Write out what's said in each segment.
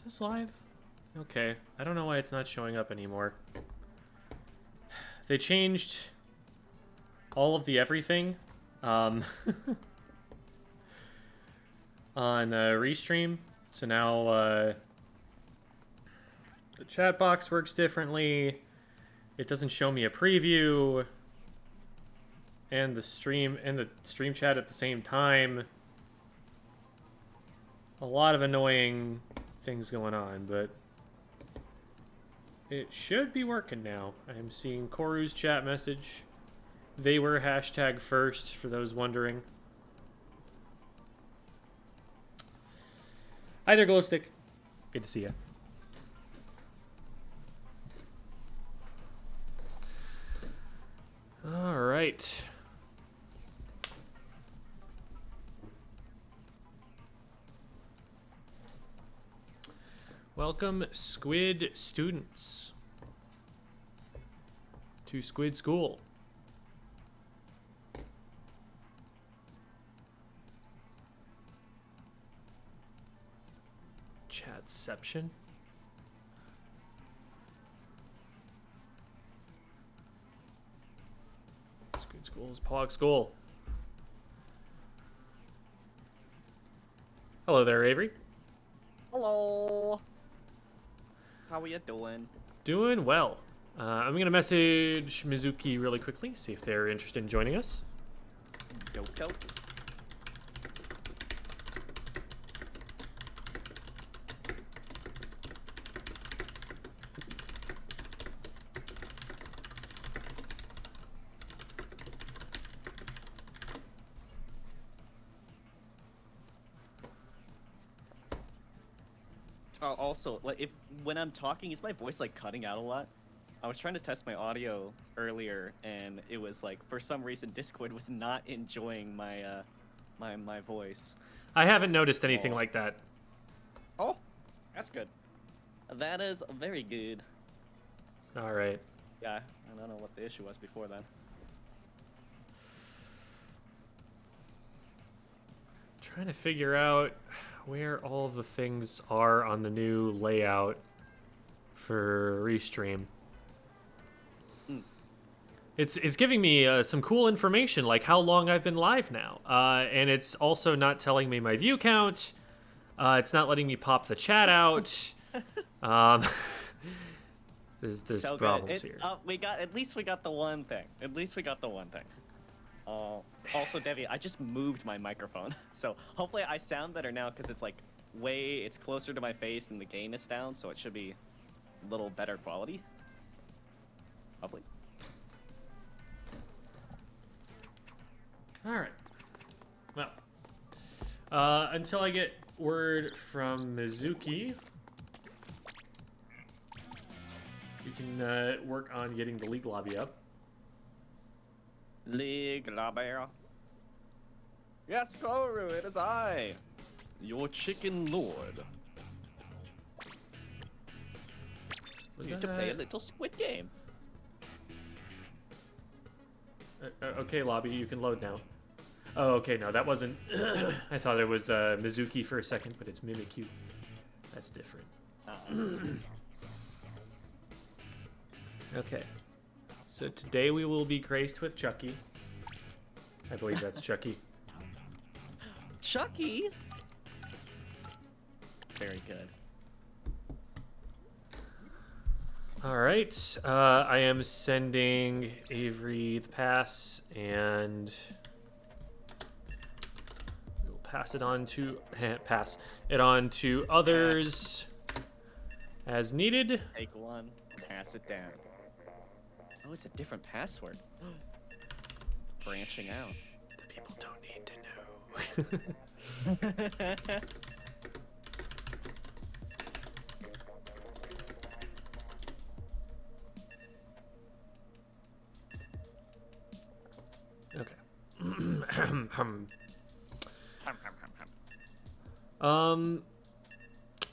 Is this live? Okay. I don't know why it's not showing up anymore. They changed all of the everything on Restream. So now the chat box works differently. It doesn't show me a preview and the stream chat at the same time. A lot of annoying things going on, but it should be working now. I am seeing Koru's chat message. They were hashtag first, for those wondering. Hi there, Glowstick. Good to see you. All right. Welcome, Squid students, to Squid School. Chatception. Squid School is Pog School. Hello there, Avery. Hello. How are you doing? Doing well. I'm going to message Mizukii really quickly, see if they're interested in joining us. Dope, dope. Also, like, when I'm talking, is my voice like cutting out a lot? I was trying to test my audio earlier, and it was like, for some reason, Discord was not enjoying my my voice. I haven't noticed anything like that. Oh, that's good. That is very good. All right. Yeah, I don't know what the issue was before then. Trying to figure out where all the things are on the new layout for Restream. It's giving me some cool information, like how long I've been live now. And it's also not telling me my view count. It's not letting me pop the chat out. There's So problems here. At least we got the one thing. At least we got the one thing. Also, Devi, I just moved my microphone, so hopefully I sound better now because it's like it's closer to my face and the gain is down, so it should be a little better quality. Hopefully. All right. Well, until I get word from Mizukii, we can work on getting the League lobby up. League lobby. Yes, Koru, it is I, your chicken lord. Was Need that to play a little Squid game. Okay, lobby, you can load now. Oh, okay, no, that wasn't... I thought it was Mizukii for a second, but it's Mimikyu. That's different. Okay. So today we will be graced with Chucky. I believe that's Chucky. Chucky? Very good. All right. I am sending Avery the pass, and we'll pass it on to others as needed. Take one, pass it down. Oh, it's a different password. Branching out. The people don't need to know.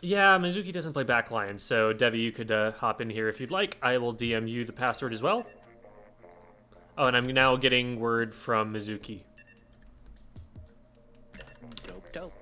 Yeah, Mizukii doesn't play backline, so Devi, you could hop in here if you'd like. I will DM you the password as well. Oh, and I'm now getting word from Mizukii. Dope, dope.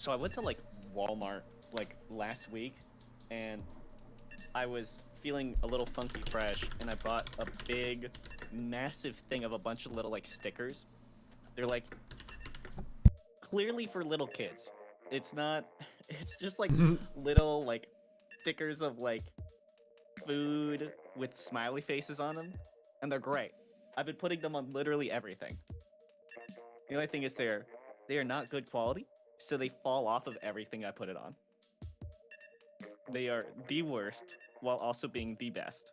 So I went to like Walmart like last week, and I was feeling a little funky fresh, and I bought a big, massive thing of a bunch of little like stickers. They're like clearly for little kids. It's not. It's just like little like stickers of like food with smiley faces on them, and they're great. I've been putting them on literally everything. The only thing is they are not good quality, so they fall off of everything I put it on. They are the worst while also being the best.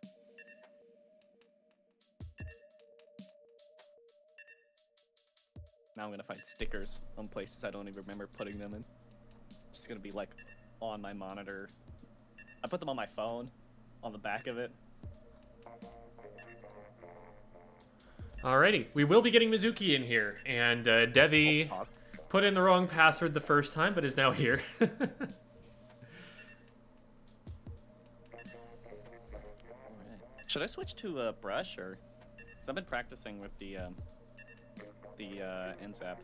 Now I'm gonna find stickers on places I don't even remember putting them in. Just gonna be like on my monitor. I put them on my phone, on the back of it. Alrighty, we will be getting Mizukii in here, and Devi put in the wrong password the first time, but is now here. Should I switch to a brush or? Cause I've been practicing with the NZAP.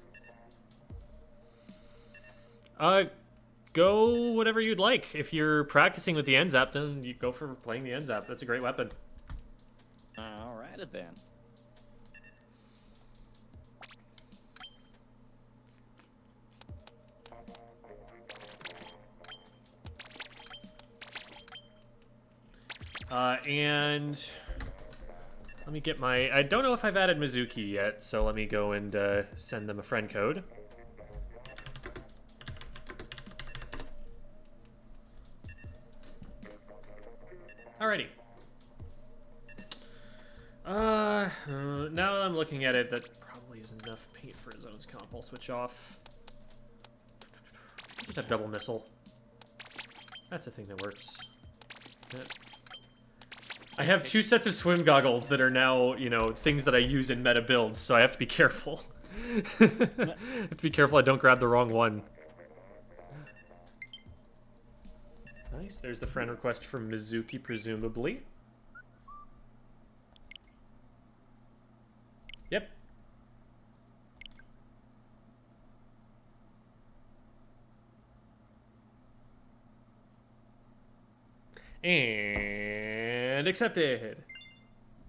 Go whatever you'd like. If you're practicing with the NZAP, then you go for playing the NZAP. That's a great weapon. Alrighty then. And let me get my... I don't know if I've added Mizukii yet, so let me go and send them a friend code. Alrighty. Now that I'm looking at it, that probably isn't enough paint for a zones comp. I'll switch off. Just have double missile. That's a thing that works. Yeah. I have 2 sets of swim goggles that are now, you know, things that I use in meta builds, so I have to be careful. I have to be careful I don't grab the wrong one. Nice, there's the friend request from Mizukii, presumably. Yep. And accepted.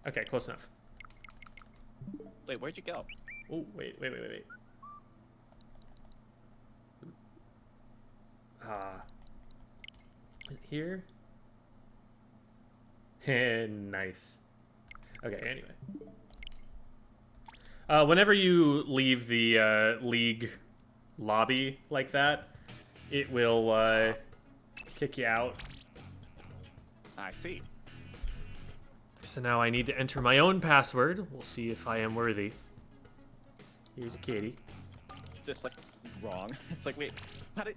Okay, close enough. Wait, where'd you go? Oh, wait. Is it here? Nice. Okay, anyway. Whenever you leave the league lobby like that, it will kick you out. I see. So now I need to enter my own password. We'll see if I am worthy. Here's a kitty. It's just like wrong. It's like, wait, how did...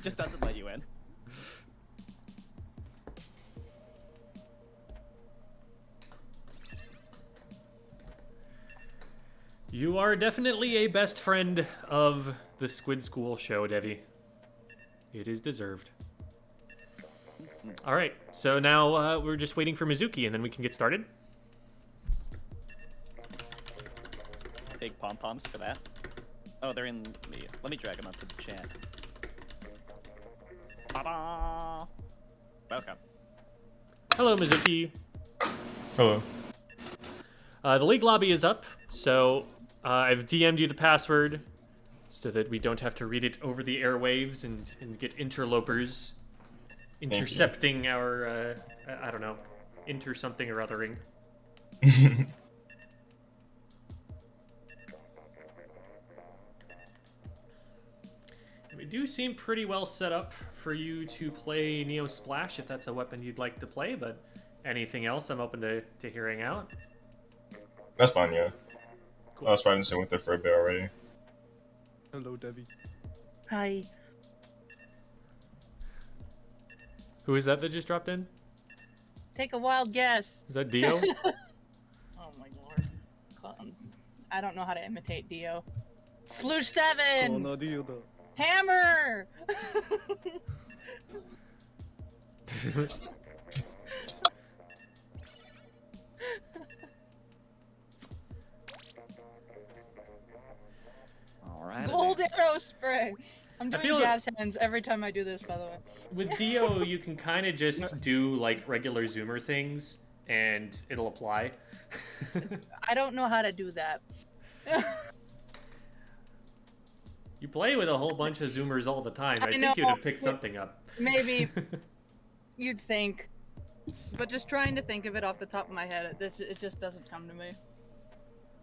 just doesn't let you in. You are definitely a best friend of the Squid School show, Devi. It is deserved. All right, so now we're just waiting for Mizukii, and then we can get started. Big pom-poms for that. Oh, they're in the... Let me drag them up to the chat. Ta-da! Welcome. Hello, Mizukii. Hello. The league lobby is up, so I've DM'd you the password so that we don't have to read it over the airwaves and get interlopers intercepting our, I don't know, inter something or othering. We do seem pretty well set up for you to play Neo Splash if that's a weapon you'd like to play, but anything else I'm open to hearing out. That's fine, yeah. Cool. I was practicing with it for a bit already. Hello, Debbie. Hi. Who is that just dropped in? Take a wild guess. Is that Dio? Oh my lord. I don't know how to imitate Dio. Sploosh 7! Oh, no, Dio. Hammer! All right. Gold arrow spray! I'm I doing feel- jazz hands every time I do this, by the way. With Dio, you can kind of just do like regular zoomer things, and it'll apply. I don't know how to do that. You play with a whole bunch of zoomers all the time. I think know, you'd have picked but something up. maybe you'd think, but just trying to think of it off the top of my head, it just doesn't come to me.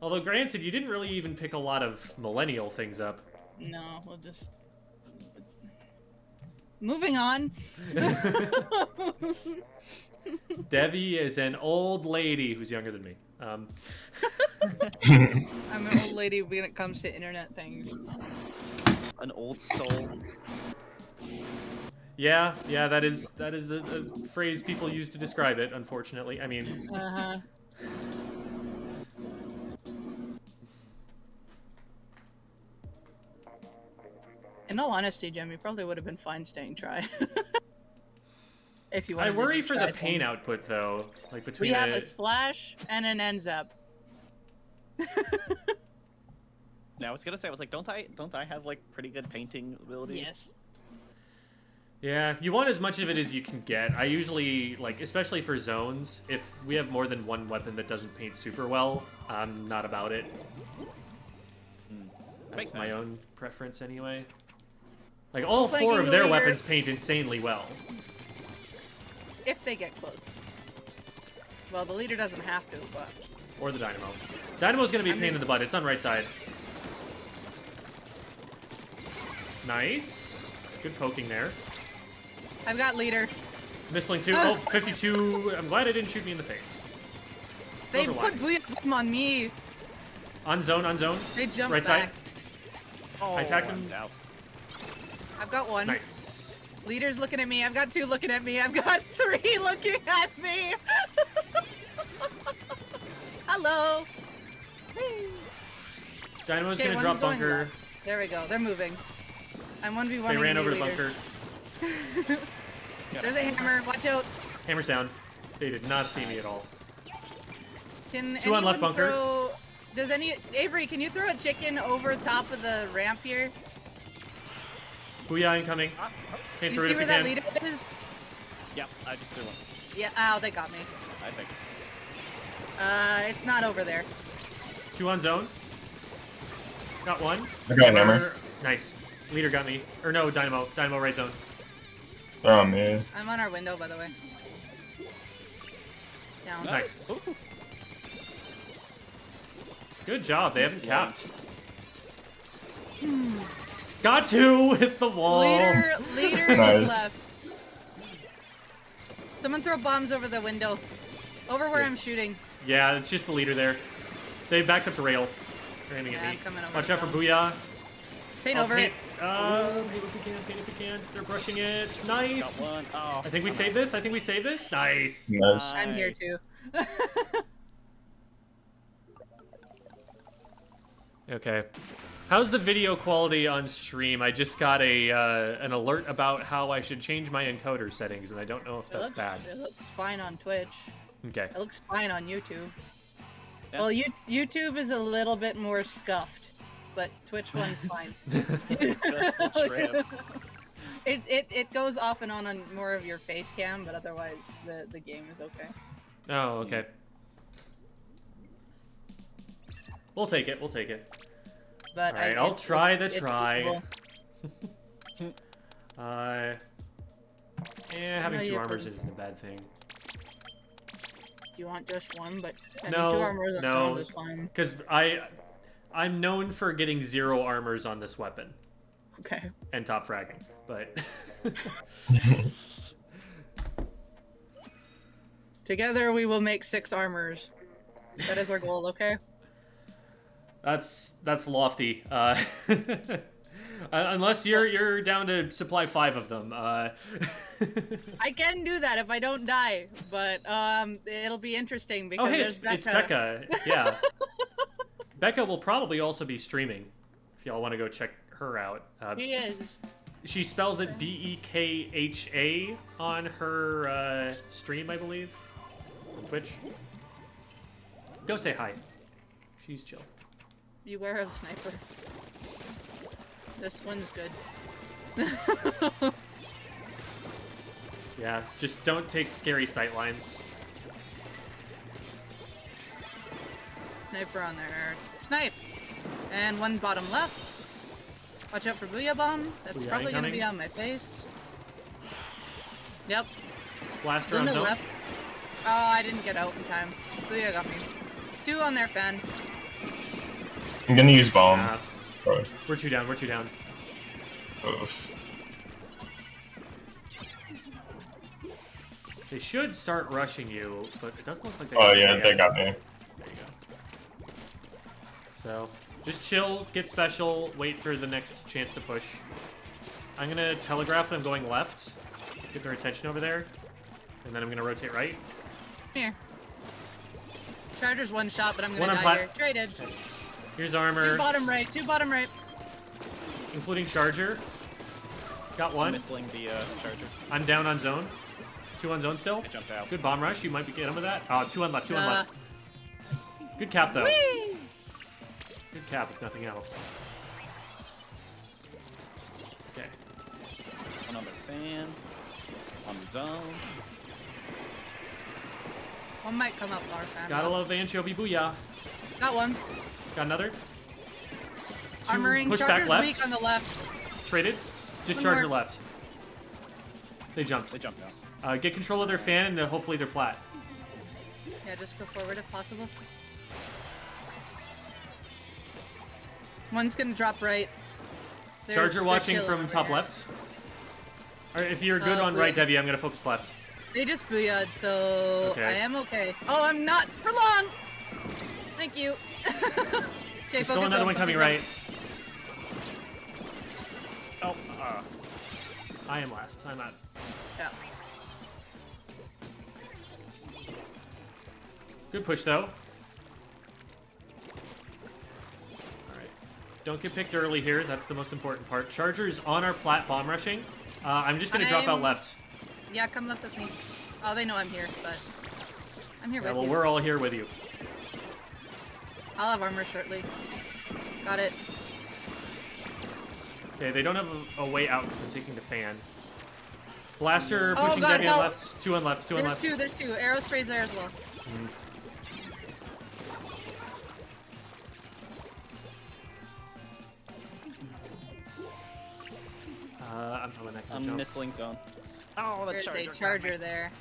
Although, granted, you didn't really even pick a lot of millennial things up. No, we'll just... Moving on. Debbie is an old lady who's younger than me. I'm an old lady when it comes to internet things. An old soul. Yeah, that is a phrase people use to describe it, unfortunately. I mean... Uh-huh. In all honesty, Jim, you probably would have been fine staying try. If you I wanted worry to for try the pain thing. output, though. Like, between We have a splash and an ends up. Now I was gonna say, I was like, don't I have like pretty good painting ability? Yes. Yeah, you want as much of it as you can get. I usually, like, especially for zones, if we have more than one weapon that doesn't paint super well, I'm not about it. That's Makes my sense. own preference, anyway. Like, all Flanking four of the their leader. weapons paint insanely well. If they get close. Well, the leader doesn't have to, but... Or the Dynamo. Dynamo's gonna be a I'm pain just- in the butt. It's on right side. Nice. Good poking there. I've got leader. Missling 2. Oh, 52. I'm glad it didn't shoot me in the face. They Silver put line. Booyah on me. On zone, on zone. They jumped Right back. side. Oh, I attacked I'm him. out. I've got one. Nice. Leader's looking at me. I've got 2 looking at me. I've got 3 looking at me. Hello. Dynamo's Okay, gonna one's drop going bunker. left. There we go. They're moving. I'm 1v1. They ran over the bunker. There's a hammer. Watch out. Hammer's down. They did not see me at all. Can 2 on left anyone bunker. throw... Does any... Avery, can you throw a chicken over top of the ramp here? Booyah incoming. Came You through see it where if that you leader can. is? Yep, I just threw one. Yeah. Ow, they got me. I think. It's not over there. 2 on zone. Got 1. I got a hammer. Nice. Leader got me. Or no, Dynamo. Dynamo right zone. Oh man. I'm on our window, by the way. Down. Nice. Ooh. Good job. They haven't Excellent. capped. Got 2 hit the wall. Leader Nice. is left. Someone throw bombs over the window. Over where I'm shooting. Yeah, it's just the leader there. They backed up to rail. They're aiming Yeah, at I'm me. coming over Watch to out for them. Booyah. Paint I'll over paint- it. Paint if we can, paint if we can. They're brushing it. Nice. Got one. Oh, I think we saved this. I think we saved this. Nice. Nice. I'm here Nice. too. Okay. How's the video quality on stream? I just got an alert about how I should change my encoder settings, and I don't know if that's bad. It looks fine on Twitch. Okay. It looks fine on YouTube. Yeah. Well, YouTube is a little bit more scuffed, but Twitch one's fine. Just the trip. It goes off and on more of your face cam, but otherwise the game is okay. Oh, okay. We'll take it. We'll take it. But Alright, I'll try the it's try. usable. Having No, 2 you armors can- isn't a bad thing. You want just one, but No, 2 armors on no. someone is fine. Because I'm known for getting 0 armors on this weapon Okay. and top fragging, but Together we will make 6 armors. That is our goal, okay? that's lofty. Unless you're down to supply 5 of them. I can do that if I don't die, but it'll be interesting Oh, because hey, there's it's Becca. Yeah. Becca will probably also be streaming if y'all want to go check her out. She is. She spells it Bekha on her stream, I believe, on Twitch. Go say hi. She's chill. Beware of sniper. This one's good. Yeah, just don't take scary sight lines. Sniper on there. Snipe! And one bottom left. Watch out for Booyah Bomb. That's Booyah probably gonna incoming. be on my face. Yep. Blaster on Luna zone. left. Oh, I didn't get out in time. Booyah got me. 2 on their fan. I'm gonna use bomb. Oh, We're 2 down, we're 2 down. oof. They should start rushing you, but it doesn't look like they Oh yeah, they got me. There you go. So, just chill, get special, wait for the next chance to push. I'm gonna telegraph them going left, get their attention over there, and then I'm gonna rotate right. Here. Charger's one shot, but I'm One gonna on die plat- here. Traded. Here's 2 armor, bottom right. 2 bottom right. including charger. Got I'm one. missing the charger. I'm down on zone. 2 on zone still. I jumped out. Good bomb rush. You might be getting with that. 2 on left. 2 on Uh, left. Good cap though. Whee! Good cap if nothing else. Okay. One on the fan. On the zone. One might come up our fan. Gotta love anchovy booyah. Got one. Got another. 2 Armoring. push back Charger's left. weak on the left. Traded. Just One charger more. left. They jumped. They jumped out. Get control of their fan and hopefully they're plat. Yeah, just go forward if possible. One's gonna drop right. Charger watching chilling from over top here. left. Alright, if you're good on right, Booyah. Debbie, I'm gonna focus left. They just booyah'd, so Okay. I am okay. Oh, I'm not for long! Thank you. Okay, There's still another one coming right. Oh, I am last. I'm not. Yeah. Good push though. Alright. Don't get picked early here. That's the most important part. Charger is on our plat bomb rushing. I'm just gonna drop out I'm- left. Yeah, come left with me. Oh, they know I'm here, but I'm here Yeah, with well, you. we're all here with you. I'll have armor shortly. Got it. Okay, they don't have a way out because I'm taking the fan. Blaster Oh, pushing God, Debbie on help. left. 2 on left. 2 on There's left. 2, there's 2. Arrow sprays there as well. I'm probably not gonna I'm jump. missing zone. Oh, the There's charger. a got charger me. there.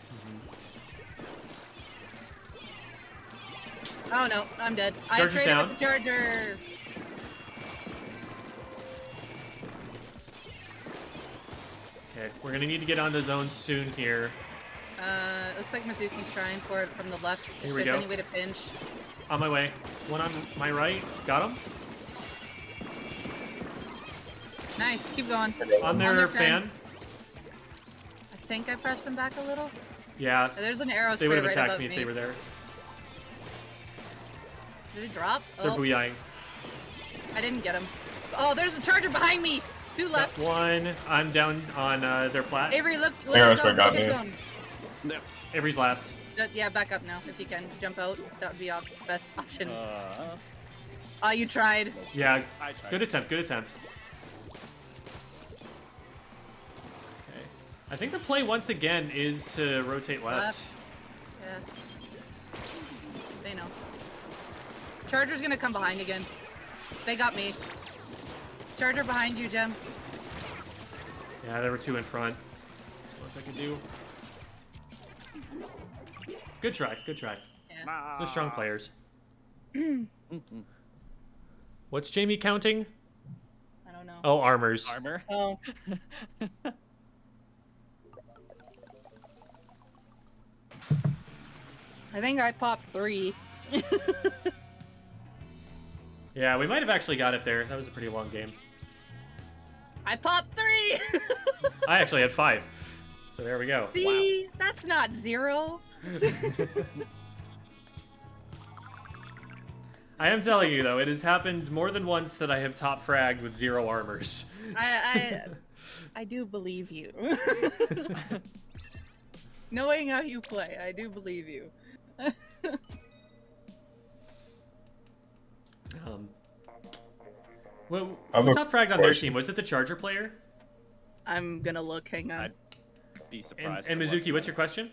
Oh no, I'm dead. I Charger's traded down. with the charger. Okay, we're gonna need to get on the zone soon here. Looks like Mizuki's trying for it from the left. Here If we there's go. any way to pinch. On my way. One on my right. Got him. Nice, keep going. On their their fan. fan. I think I pressed him back a little. Yeah, There's an arrow they spray would have right attacked above me if they were there. Did it drop? They're Oh, booyahing. I didn't get him. Oh, there's a charger behind me. 2 Got left. one. I'm down on their plat. Avery, look Arrow at spray zone. got Look at me. zone. Yep. Avery's last. Yeah, back up now if you can. Jump out. That would be our best option. Uh, Oh, you tried. Yeah, I tried. good attempt, good attempt. Okay. I think the play once again is to rotate left. Yeah. They know. Charger's gonna come behind again. They got me. Charger behind you, Jem. Yeah, there were 2 in front. What I could do. Good try, good try. Yeah. They're strong players. What's Jamie counting? I don't know. Oh, armors. Armor. Oh. I think I popped 3. Yeah, we might have actually got it there. That was a pretty long game. I popped 3! I actually had 5. So there we go. See? That's not 0. I am telling you though, it has happened more than once that I have top fragged with 0 armors. I do believe you. Knowing how you play, I do believe you. Well, I'm who a top fragged on their question. team? Was it the Charger player? I'm gonna look. Hang on. I'd be surprised. And if it wasn't Mizuki, what's that. your question?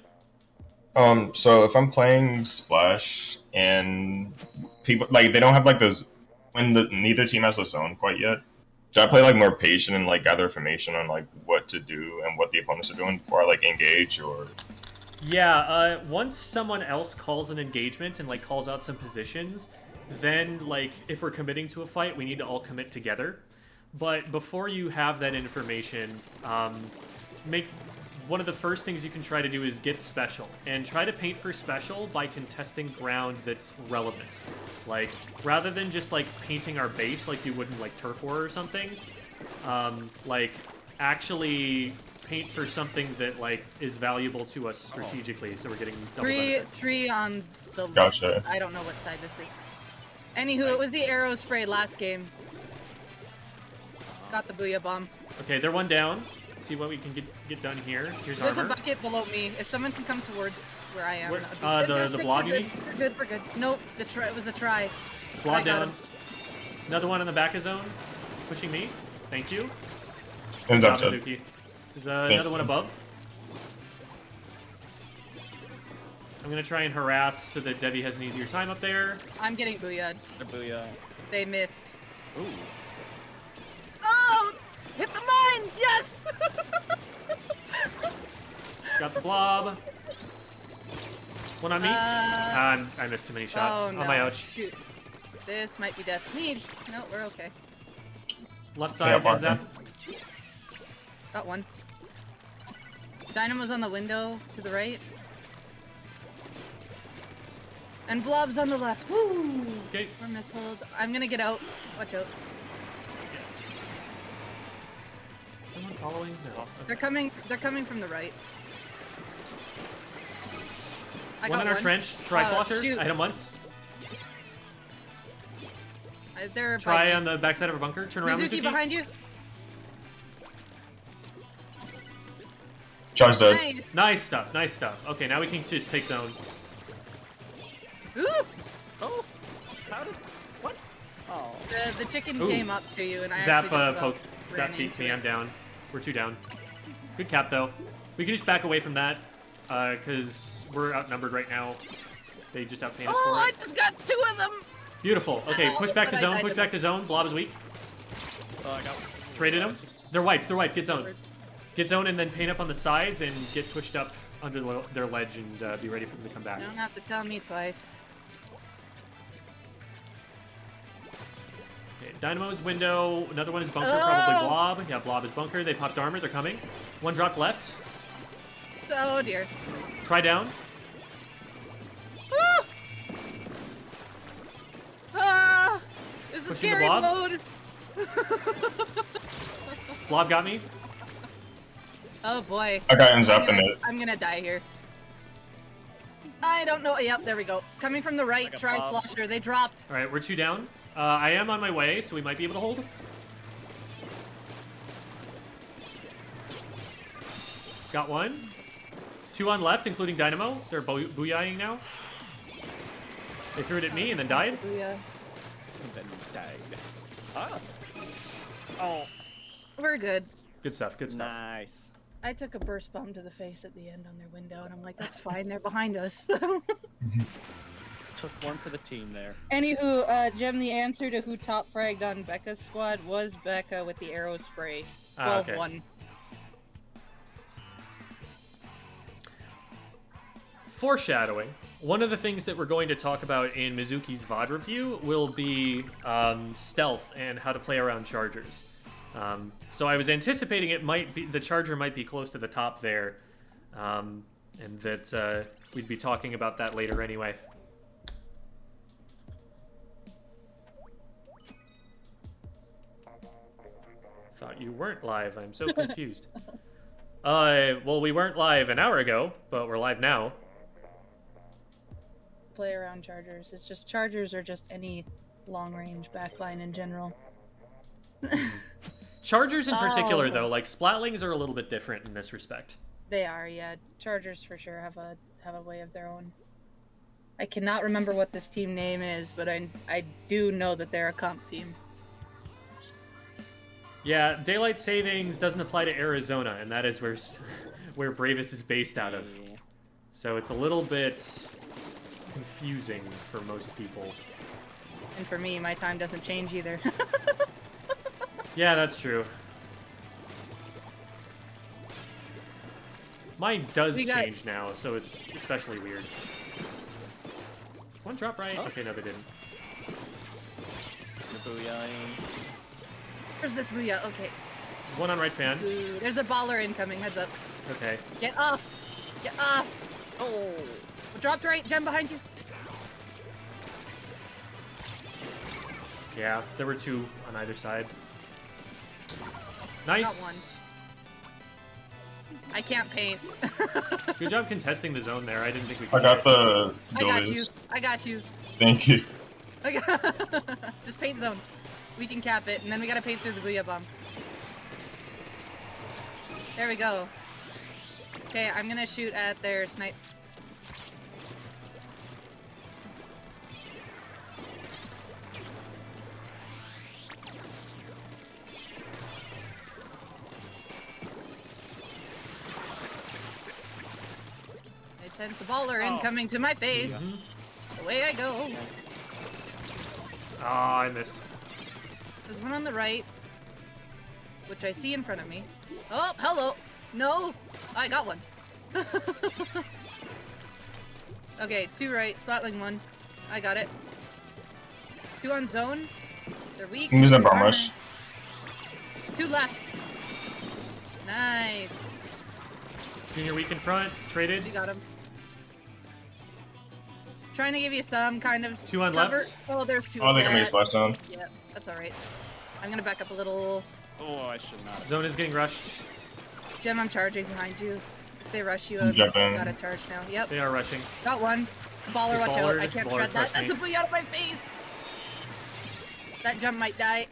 So if I'm playing Splash and people like they don't have like those when neither team has a zone quite yet, should I play like more patient and like gather information on like what to do and what the opponents are doing before I like engage or? Yeah, once someone else calls an engagement and like calls out some positions, then like if we're committing to a fight, we need to all commit together. But before you have that information, make one of the first things you can try to do is get special and try to paint for special by contesting ground that's relevant. Like rather than just like painting our base like you would in like turf war or something, like actually paint for something that like is valuable to us strategically, so we're getting double benefit. Three on the. Gotcha. I don't know what side this is. Anywho, it was the arrow spray last game. Got the booyah bomb. Okay, they're one down. Let's see what we can get done here. Here's There's armor. a bucket below me. If someone can come towards where I am. Where- that would be the fantastic. blob, We're you good. mean? We're good. We're good. Nope. It was a try. Blob I got down. him. Another one in the back of zone, pushing me. Thank you. Ends Good up job, to Mizuki. There's another one above. I'm gonna try and harass so that Debbie has an easier time up there. I'm getting booyah. The booyah. They missed. Ooh. Oh! Hit the mine! Yes! Got the blob. One on me. Uh, I missed too many shots. Oh no! On my ouch. Shoot. This might be death. Need. No, we're okay. Left Yeah, side, hands partner. up. Got one. Dynamo's on the window to the right. And Blob's on the left. Woo! Okay. We're missiled. I'm gonna get out. Watch out. Someone following? No. They're coming from the right. I One got in our trench. Try slosher. shoot. I hit him once. They're Try by on the backside of a bunker. Turn around, Mizuki Mizuki. behind you. charge dead. Nice. Nice stuff. Nice stuff. Okay, now we can just take zone. Ooh! Oh. How did? What? Oh. The chicken Ooh. came up to you and I Zap actually just poke. ran Zap beat into me. it. I'm down. We're two down. Good cap though. We can just back away from that because we're outnumbered right now. They just outpay us Oh, for I it. just got two of them. Beautiful. Okay, push back to But I zone. died Push to back to zone. Blob is weak. Oh, I got. Traded him. They're wiped. They're wiped. Get zone. Get zone and then paint up on the sides and get pushed up under their ledge and be ready for them to come back. You don't have to tell me twice. Okay, Dynamo's window. Another one is bunker. Oh! Probably Blob. Yeah, Blob is bunker. They popped armor. They're coming. One dropped left. Oh dear. Try down. Ah! Ah! This is Pushing the scary blob? mode. Blob got me. Oh boy. I got ends up in it. I'm gonna die here. I don't know. Yep, there we go. Coming from the right, Like a try blob. slosher. They dropped. All right, we're two down. I am on my way, so we might be able to hold. Got one. Two on left, including Dynamo. They're booyahing now. They threw it at me and then died. Booyah. And then died. Ah. Oh. We're good. Good stuff, good stuff. Nice. I took a burst bomb to the face at the end on their window, and I'm like, that's fine. They're behind us. Took one for the team there. Anywho, Jem, the answer to who top fragged on Becca's squad was Becca with the arrow spray. 12-1. Okay. Foreshadowing. One of the things that we're going to talk about in Mizuki's VOD review will be stealth and how to play around chargers. So I was anticipating it might be the charger might be close to the top there, and that we'd be talking about that later anyway. Thought you weren't live. I'm so confused. Well, we weren't live an hour ago, but we're live now. Play around chargers. It's just chargers are just any long-range backline in general. Chargers in particular, Oh. though, like Splatlings are a little bit different in this respect. They are, yeah. Chargers for sure have a way of their own. I cannot remember what this team name is, but I do know that they're a comp team. Yeah, daylight savings doesn't apply to Arizona, and that is where where Bravous is based out of. Yeah. So it's a little bit confusing for most people. And for me, my time doesn't change either. Yeah, that's true. Mine does We got- change now, so it's especially weird. One drop right? Oh. Okay, no, they didn't. The booyah. Where's this booyah? Okay. One on right fan. Ooh, there's a baller incoming. Heads up. Okay. Get off. Get off. Oh. Dropped right. Gem behind you. Yeah, there were two on either side. Nice. Got one. I can't paint. Good job contesting the zone there. I didn't think we I could. got the I got you. goalies. I got you. Thank you. I got Just paint zone. We can cap it, and then we gotta paint through the booyah bomb. There we go. Okay, I'm gonna shoot at their snipe. I sense a baller Oh. incoming to my face. Mhm. Away I go. Oh, I missed. There's one on the right, which I see in front of me. Oh, hello. No, I got one. Okay, two right, spotling one. I got it. Two on zone. They're weak. I'm using a bomb Armor. rush. Two left. Nice. Junior weak in front. Traded. We got him. Trying to give you some kind of Two on cover. left. Oh, there's two. Oh, they got me a Yeah, slash down. yeah, that's all right. I'm gonna back up a little. Oh, I should not. Zone is getting rushed. Gem, I'm charging behind you. If they rush you, I'm I've jumping. got to charge now. Yep, They are rushing. got one. Baller, Good watch baller. out. I can't Baller shred that. crushed That's a me. booyah out of my face. That jump might die.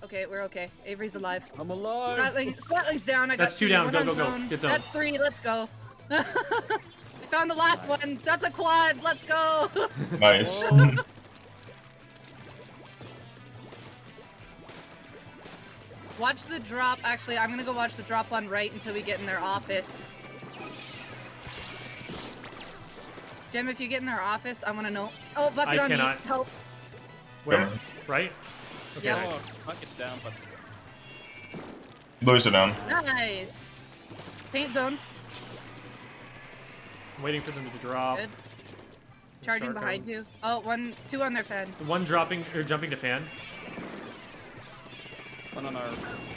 Okay, we're okay. Avery's alive. I'm alive. Splatling's down. I got That's two down. One Go, on go, go. zone. Get zone. That's three. Let's go. I found the last one. That's a quad. Let's go. Nice. Watch the drop. Actually, I'm gonna go watch the drop on right until we get in their office. Jim, if you get in their office, I want to know. Oh, bucket I on cannot. me. Help. Where? Come on. Right? Okay, Yeah. nice. Oh, bucket's down, but Blues are down. Nice. Paint zone. I'm waiting for them to drop. Good. Charging Shark behind on. you. Oh, two on their fan. One dropping or jumping to fan. one on our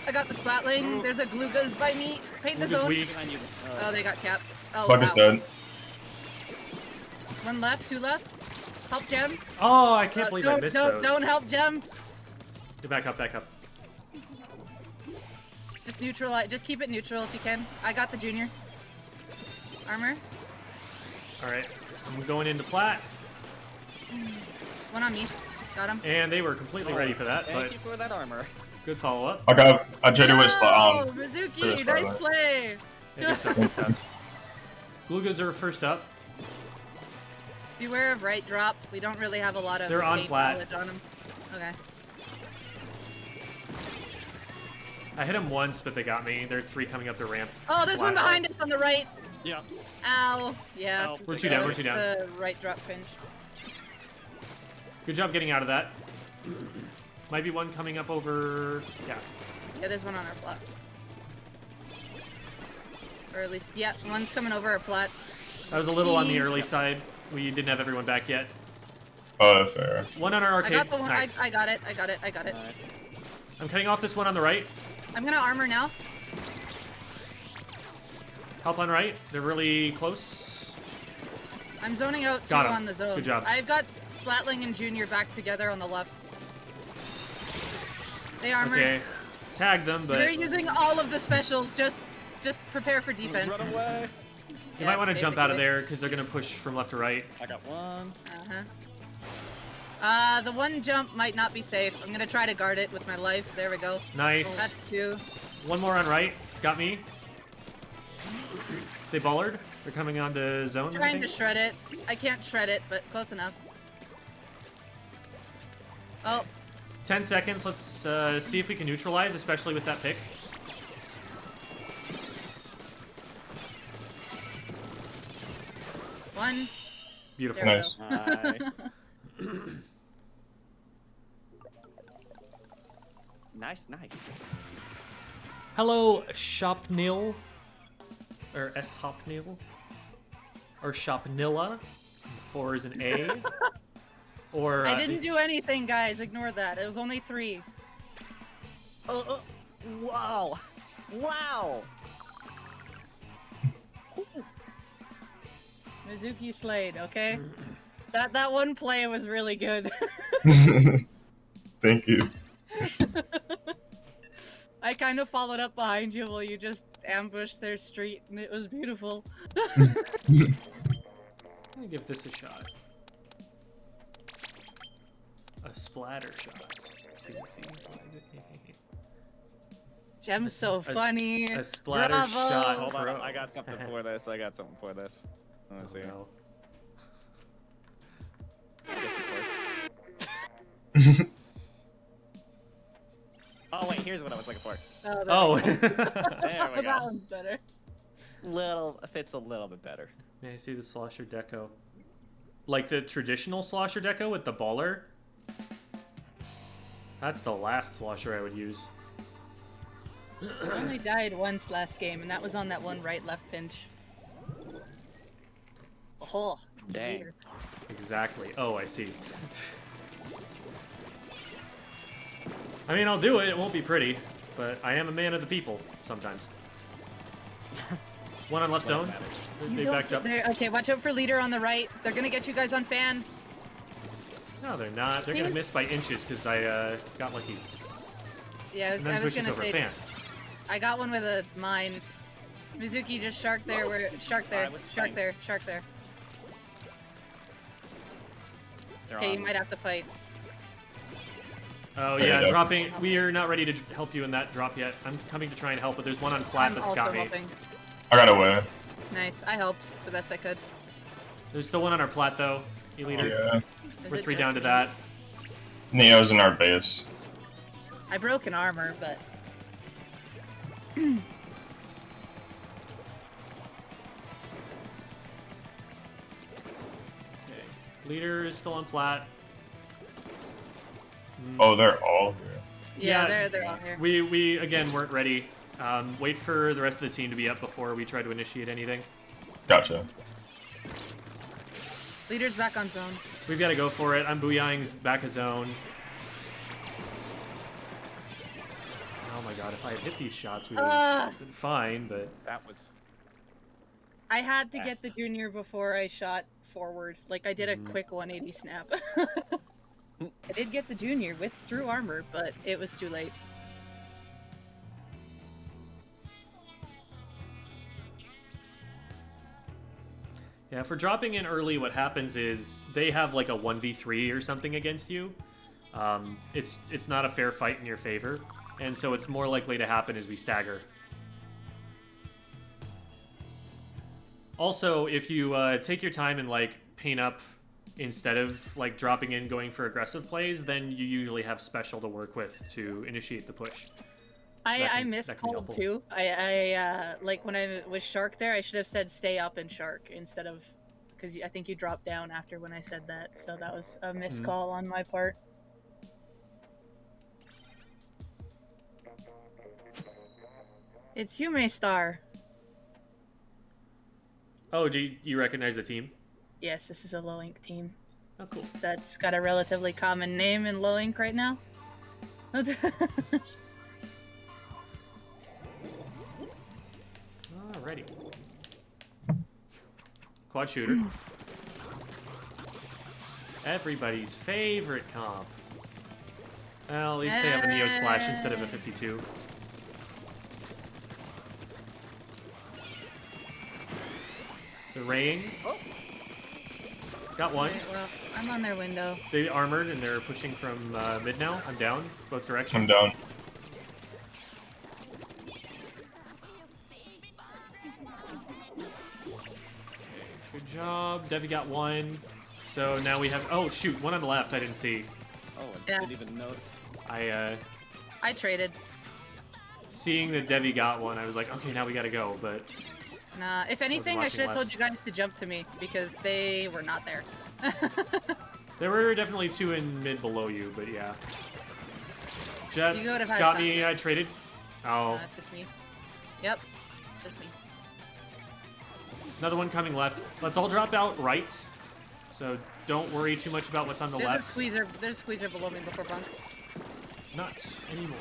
I got the splatling. There's a glugas by me. Paint the Luga's zone. weak. behind you. Oh, they got capped. Oh, Bucket's wow. dead. One left, two left. Help Gem. Oh, I can't believe I don't, missed don't, those. don't help Gem. Get back up, back up. Just neutralize. Just keep it neutral if you can. I got the junior. Armor. All right, I'm going into plat, One on me. Got him. and they were completely ready for that, Thank but you for that armor. good follow up. I traded with Oh, for Mizukii, the nice spotlight. play. Yeah, good stuff, good stuff. Glugas are first up. Beware of right drop. We don't really have a lot of They're on paint flat. knowledge on them. Okay. I hit them once, but they got me. There are three coming up the ramp. Oh, there's one Flat. behind us on the right. Yeah. Ow. Yeah. Help. We're two down, we're two down. The right drop finished. Good job getting out of that. Might be one coming up over. Yeah. Yeah, there's one on our flat. Or at least, yeah, one's coming over our flat. That was a little on the early side. We didn't have everyone back yet. Fair. One on our I arcade. got the one. Nice. I got it. I got it. I got it. Nice. I'm cutting off this one on the right. I'm gonna armor now. Help on right. They're really close. I'm zoning out two Got him. on the zone. Good job. I've got Flatling and Junior back together on the left. They armor. Okay. Tag them, but They're using all of the specials. Just prepare for defense. Run away. you might want to jump out of there because they're going to push from left to right. I got one. The one jump might not be safe. I'm gonna try to guard it with my life. There we go. Nice. That's two. One more on right. Got me. They bollard. They're coming on to zone. I Trying to think. shred it. I can't shred it, but close enough. Oh, 10 seconds. Let's see if we can neutralize, especially with that pick. One. Beautiful. There we Nice. Nice. nice. Hello, Shopnil. Or S-Hopnil. Or Shopnilla. 4 is an A. Or I didn't do anything, guys. Ignore that. It was only 3. Wow. Wow. Mizukii slayed, okay? That one play was really good. Thank you. I kind of followed up behind you while you just ambushed their street, and it was beautiful. Let me give this a shot. A splatter shot. See. Gem's so funny. A splatter Bravo. shot. Hold on, pro. I got something for this. Let's see. No. I guess this works. Oh wait, here's what I was looking for. Oh. There we that go. one's better. Fits a little bit better. May I see the slosher deco? Like the traditional slosher deco with the baller? That's the last slosher I would use. I only died once last game, and that was on that one right-left pinch. Oh, Dang. dear. Exactly. Oh, I see. I mean, I'll do it. It won't be pretty, but I am a man of the people sometimes. One on left When it zone. matters. They backed up. Okay, watch out for leader on the right. They're gonna get you guys on fan. No, they're not. They're See? gonna miss by inches because I got lucky. Yeah, And then I was pushes gonna over say. fan. I got one with a mine. Mizukii just shark there. Shark there. I was Shark fine. there. Shark there. They're Okay, you on. might have to fight. Oh There yeah, you go. dropping. We are not ready to help you in that drop yet. I'm coming to try and help, but there's one on plat I'm that's also got me. helping. I got away. Nice. I helped the best I could. There's still one on our plat though. E-leader. Yeah. Is We're it 3 just down to me? that. Neo's in our base. I broke an armor, but Okay. Leader is still on plat. Oh, they're all here. yeah, Yeah. they're all here. We again weren't ready. Wait for the rest of the team to be up before we try to initiate anything. Gotcha. Leader's back on zone. We've got to go for it. I'm booyahing's back a zone. Oh my god, if I had hit these shots, we would have been fine, but... That was. I had to get Fast. the junior before I shot forward. Like, I did a quick 180 snap. I did get the junior with through armor, but it was too late. Yeah, for dropping in early, what happens is they have like a 1v3 or something against you. It's not a fair fight in your favor, and so it's more likely to happen as we stagger. Also, if you take your time and like paint up instead of like dropping in going for aggressive plays, then you usually have special to work with to initiate the push. that I can- missed that can be cold helpful. too. I like when I was shark there, I should have said stay up and shark instead of, because I think you dropped down after when I said that, so that was a missed call on my part. It's Yume Star. Oh, do you recognize the team? Yes, this is a low ink team. Oh, cool. That's got a relatively common name in low ink right now. Alrighty. Quad shooter. Everybody's favorite comp. Well, at least they have a Neo Splash instead of a 52. The raying. Got one. Okay, well, I'm on their window. They armored and they're pushing from mid now. I'm down, both directions. I'm down. Good job. Devi got one. So now we have. Oh shoot, one on the left. I didn't see. Oh, I Yeah. didn't even notice. I traded. Seeing that Devi got one, I was like, okay, now we gotta go, but Nah, if anything, I watching should have told left. you guys to jump to me because they were not there. there were definitely two in mid below you, but yeah. Jets You would've had got time. me, I traded. Oh, It's just me. Yep, just me. another one coming left. Let's all drop out right, so don't worry too much about what's on the There's a left. squeezer. There's a squeezer below me before bunk. Not anymore.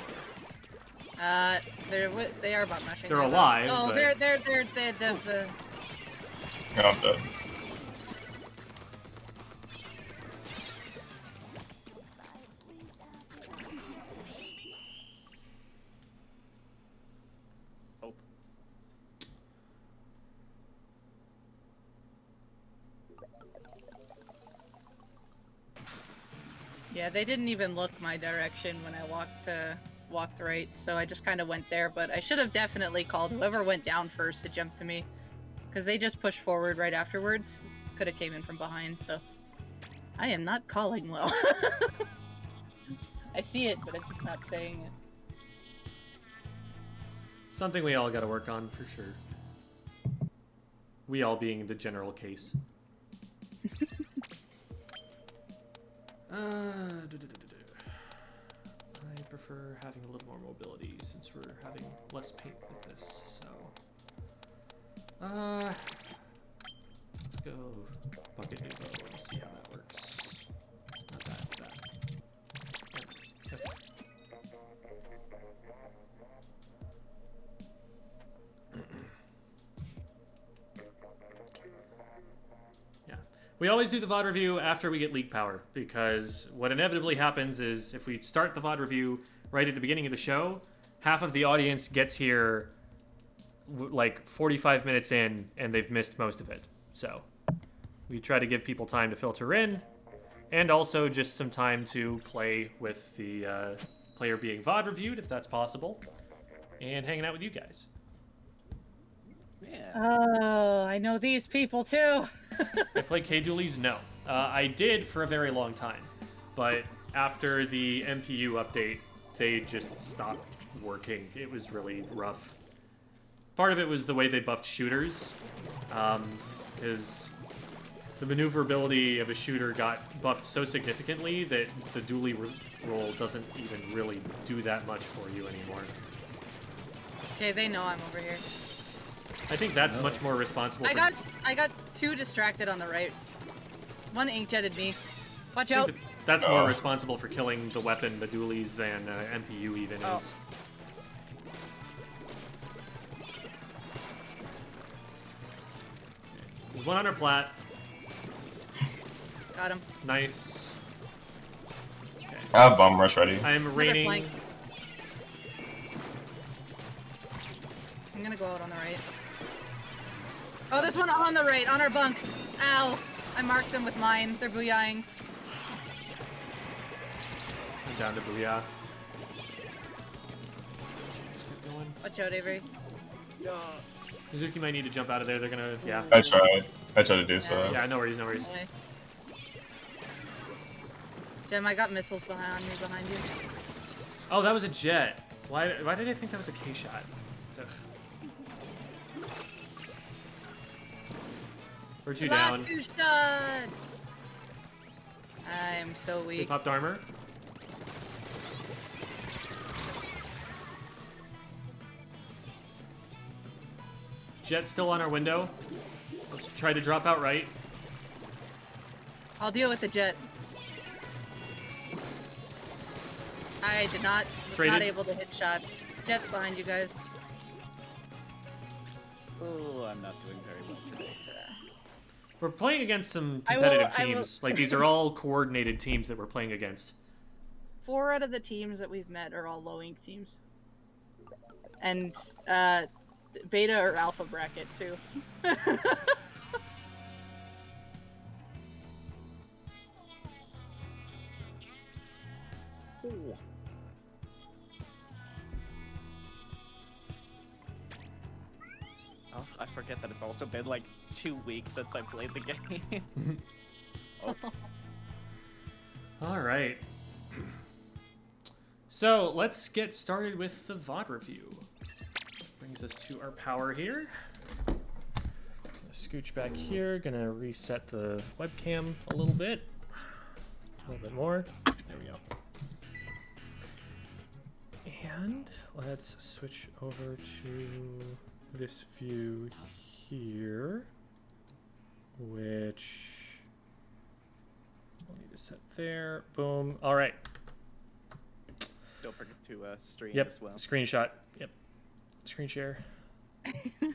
They are bot mashing. They're alive, Oh, but- they're No, I'm dead. Oh. Yeah, they didn't even look my direction when I walked right, so I just kind of went there. But I should have definitely called whoever went down first to jump to me, because they just pushed forward right afterwards. Could have came in from behind, so I am not calling well. I see it, but I'm just not saying it. Something we all gotta work on for sure. We all being the general case. I prefer having a little more mobility since we're having less paint with this, so. Let's go bucket Nuvo and see how that works. Not that. Okay. Yeah. We always do the VOD review after we get leak power, because what inevitably happens is if we start the VOD review right at the beginning of the show, half of the audience gets here like 45 minutes in and they've missed most of it. So we try to give people time to filter in, and also just some time to play with the player being VOD reviewed, if that's possible, and hanging out with you guys. Yeah. Oh, I know these people too. I play K-Doolies? No. I did for a very long time, but after the MPU update, they just stopped working. It was really rough. Part of it was the way they buffed shooters, because the maneuverability of a shooter got buffed so significantly that the dually roll doesn't even really do that much for you anymore. Okay, they know I'm over here. I think that's much more responsible for... I got too distracted on the right. One inkjetted me. Watch I out. think that's more responsible for killing the weapon, the dualies, than MPU even is. There's one on our plat. Got him. Nice. I have bomb rush ready. I'm Another raining. flank. I'm gonna go out on the right. Oh, there's one on the right, on our bunk. Ow. I marked them with mine. They're booyahing. I'm down to Booyah. Keep going. Watch out, Avery. Mizukii might need to jump out of there. They're gonna... Yeah. I tried to do so. Yeah, no worries, no worries. Okay. Jem, I got missiles behind you. Oh, that was a jet. Why did I think that was a K-shot? Ugh. We're Last down. 2 shots! I'm so They weak. popped armor. Jet still on our window. Let's try to drop out right. I'll deal with the jet. I was not Traded. able to hit shots. Jet's behind you guys. Oh, I'm not doing very well today. We're playing against some I will- competitive I will- teams. Like, these are all coordinated teams that we're playing against. 4 out of the teams that we've met are all low ink teams. And, beta or alpha bracket, too. Oh. Oh, I forget that it's also been like 2 weeks since I played the game. Oh, All right. So let's get started with the VOD review. Brings us to our power here. Scooch back here, gonna reset the webcam a little bit more. There we go. And let's switch over to this view here, which we'll need to set there. Boom. All right. Don't forget to stream Yep. as well. Screenshot. Yep. Screen share.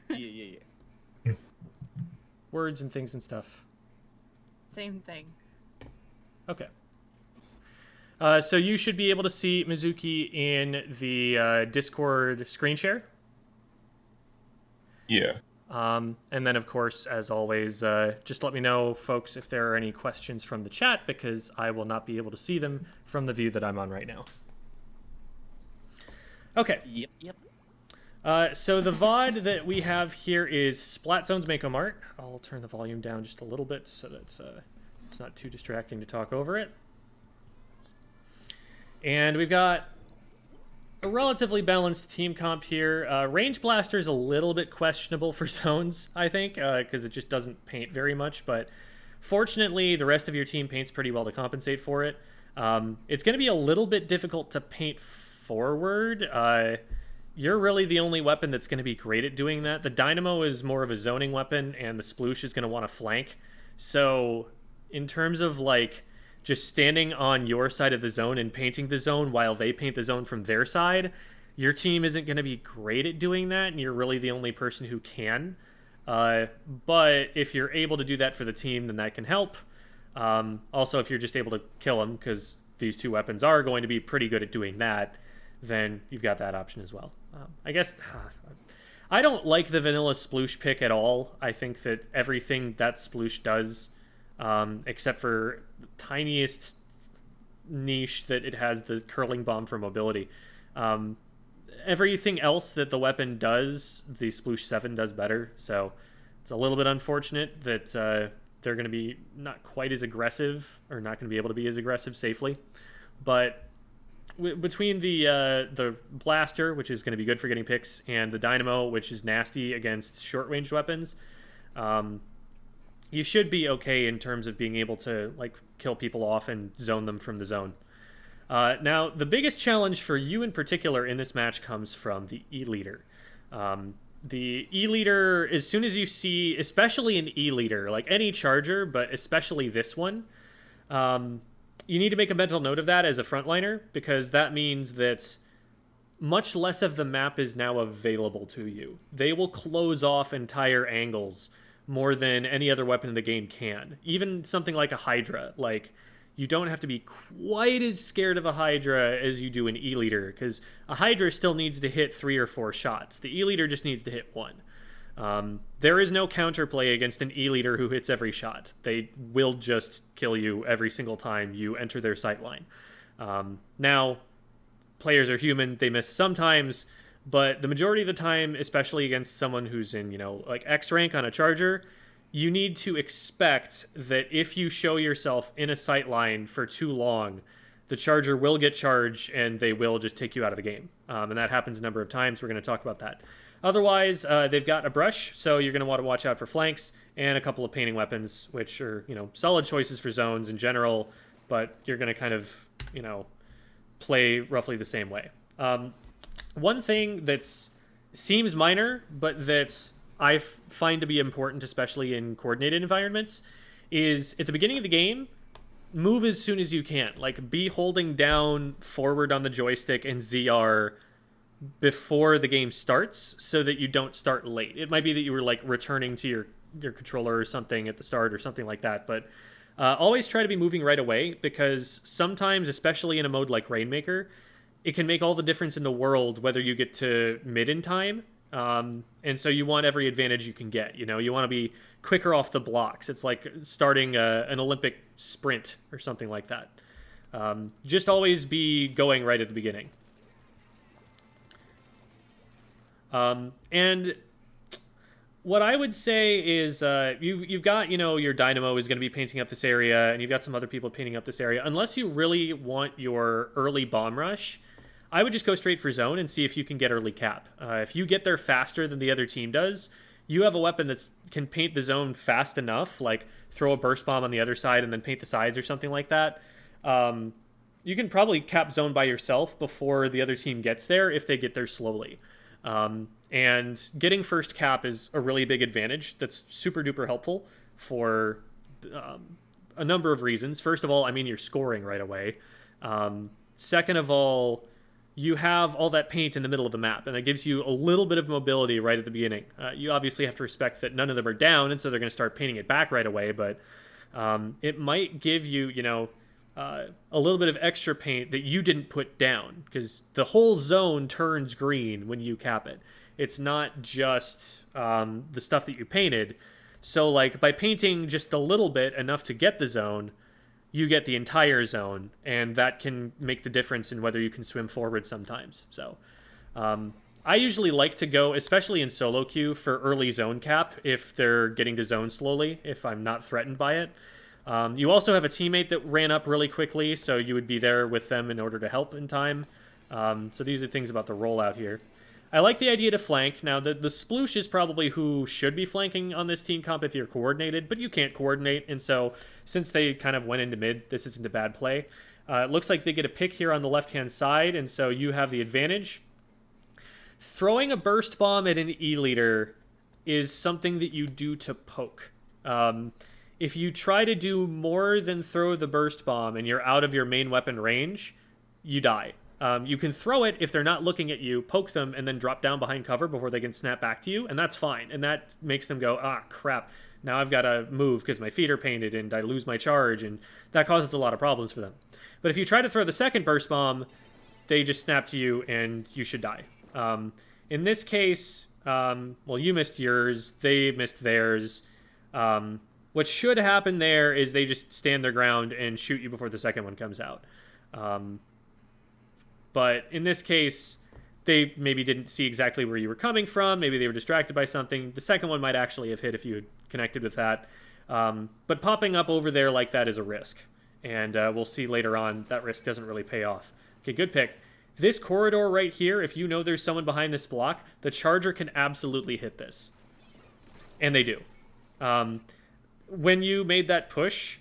Yeah. Words and things and stuff. Same thing. Okay. So you should be able to see Mizukii in the Discord screen share. Yeah. And then, of course, as always, just let me know, folks, if there are any questions from the chat, because I will not be able to see them from the view that I'm on right now. Okay. Yep. So the VOD that we have here is Splat Zone's Mako Mart. I'll turn the volume down just a little bit so that it's not too distracting to talk over it. And we've got a relatively balanced team comp here. Range Blaster is a little bit questionable for zones, I think, because it just doesn't paint very much. But fortunately, the rest of your team paints pretty well to compensate for it. It's going to be a little bit difficult to paint forward. You're really the only weapon that's going to be great at doing that. The Dynamo is more of a zoning weapon, and the Sploosh is going to want to flank. So in terms of, like, just standing on your side of the zone and painting the zone while they paint the zone from their side, your team isn't going to be great at doing that, and you're really the only person who can. But if you're able to do that for the team, then that can help. Also, if you're just able to kill them, because these two weapons are going to be pretty good at doing that, then you've got that option as well. I guess I don't like the vanilla Sploosh pick at all. I think that everything that Sploosh does, except for the tiniest niche that it has, the curling bomb for mobility, everything else that the weapon does, the Sploosh 7 does better. So it's a little bit unfortunate that they're going to be not quite as aggressive, or not going to be able to be as aggressive safely. But between the Blaster, which is going to be good for getting picks, and the Dynamo, which is nasty against short-ranged weapons, you should be okay in terms of being able to, like, kill people off and zone them from the zone. Now, the biggest challenge for you in particular in this match comes from the E-Leader. The E-Leader, as soon as you see, especially an E-Leader, like any charger, but especially this one, you need to make a mental note of that as a frontliner, because that means that much less of the map is now available to you. They will close off entire angles more than any other weapon in the game can. Even something like a Hydra. Like, you don't have to be quite as scared of a Hydra as you do an E-Leader, because a Hydra still needs to hit 3 or 4 shots. The E-Leader just needs to hit 1. There is no counterplay against an E-Leader who hits every shot. They will just kill you every single time you enter their sight line. Now, players are human. They miss sometimes, but the majority of the time, especially against someone who's in, like X rank on a charger, you need to expect that if you show yourself in a sight line for too long, the charger will get charged and they will just take you out of the game. And that happens a number of times. We're going to talk about that. Otherwise, they've got a brush, so you're going to want to watch out for flanks, and a couple of painting weapons, which are, solid choices for zones in general, but you're going to kind of, play roughly the same way. One thing that seems minor, but that I find to be important, especially in coordinated environments, is at the beginning of the game, move as soon as you can. Like, be holding down forward on the joystick and ZR before the game starts, so that you don't start late. It might be that you were, like, returning to your controller or something at the start or something like that, but always try to be moving right away, because sometimes, especially in a mode like Rainmaker, it can make all the difference in the world whether you get to mid in time. And so you want every advantage you can get. You want to be quicker off the blocks. It's like starting an Olympic sprint or something like that. Just always be going right at the beginning. And what I would say is you've got, your Dynamo is going to be painting up this area, and you've got some other people painting up this area. Unless you really want your early bomb rush, I would just go straight for zone and see if you can get early cap. If you get there faster than the other team does, you have a weapon that can paint the zone fast enough, like throw a burst bomb on the other side and then paint the sides or something like that. You can probably cap zone by yourself before the other team gets there if they get there slowly. And getting first cap is a really big advantage that's super duper helpful for a number of reasons. First of all, I mean, you're scoring right away. Second of all, you have all that paint in the middle of the map, and that gives you a little bit of mobility right at the beginning. You obviously have to respect that none of them are down, and so they're going to start painting it back right away, but it might give you, a little bit of extra paint that you didn't put down, because the whole zone turns green when you cap it. It's not just the stuff that you painted. So, like, by painting just a little bit, enough to get the zone, you get the entire zone, and that can make the difference in whether you can swim forward sometimes. So, I usually like to go, especially in solo queue, for early zone cap if they're getting to zone slowly, if I'm not threatened by it. You also have a teammate that ran up really quickly, so you would be there with them in order to help in time. So these are things about the rollout here. I like the idea to flank. Now, the sploosh is probably who should be flanking on this team comp if you're coordinated, but you can't coordinate, and so since they kind of went into mid, this isn't a bad play. It looks like they get a pick here on the left-hand side, and so you have the advantage. Throwing a burst bomb at an E-leader is something that you do to poke. If you try to do more than throw the burst bomb and you're out of your main weapon range, you die. You can throw it if they're not looking at you, poke them, and then drop down behind cover before they can snap back to you, and that's fine. And that makes them go, ah, crap, now I've got to move because my feet are painted and I lose my charge, and that causes a lot of problems for them. But if you try to throw the second burst bomb, they just snap to you and you should die. In this case, well, you missed yours, they missed theirs. What should happen there is they just stand their ground and shoot you before the second one comes out. But in this case, they maybe didn't see exactly where you were coming from. Maybe they were distracted by something. The second one might actually have hit if you had connected with that. But popping up over there like that is a risk. And we'll see later on that risk doesn't really pay off. Okay, good pick. This corridor right here, if you know there's someone behind this block, the charger can absolutely hit this. And they do. When you made that push,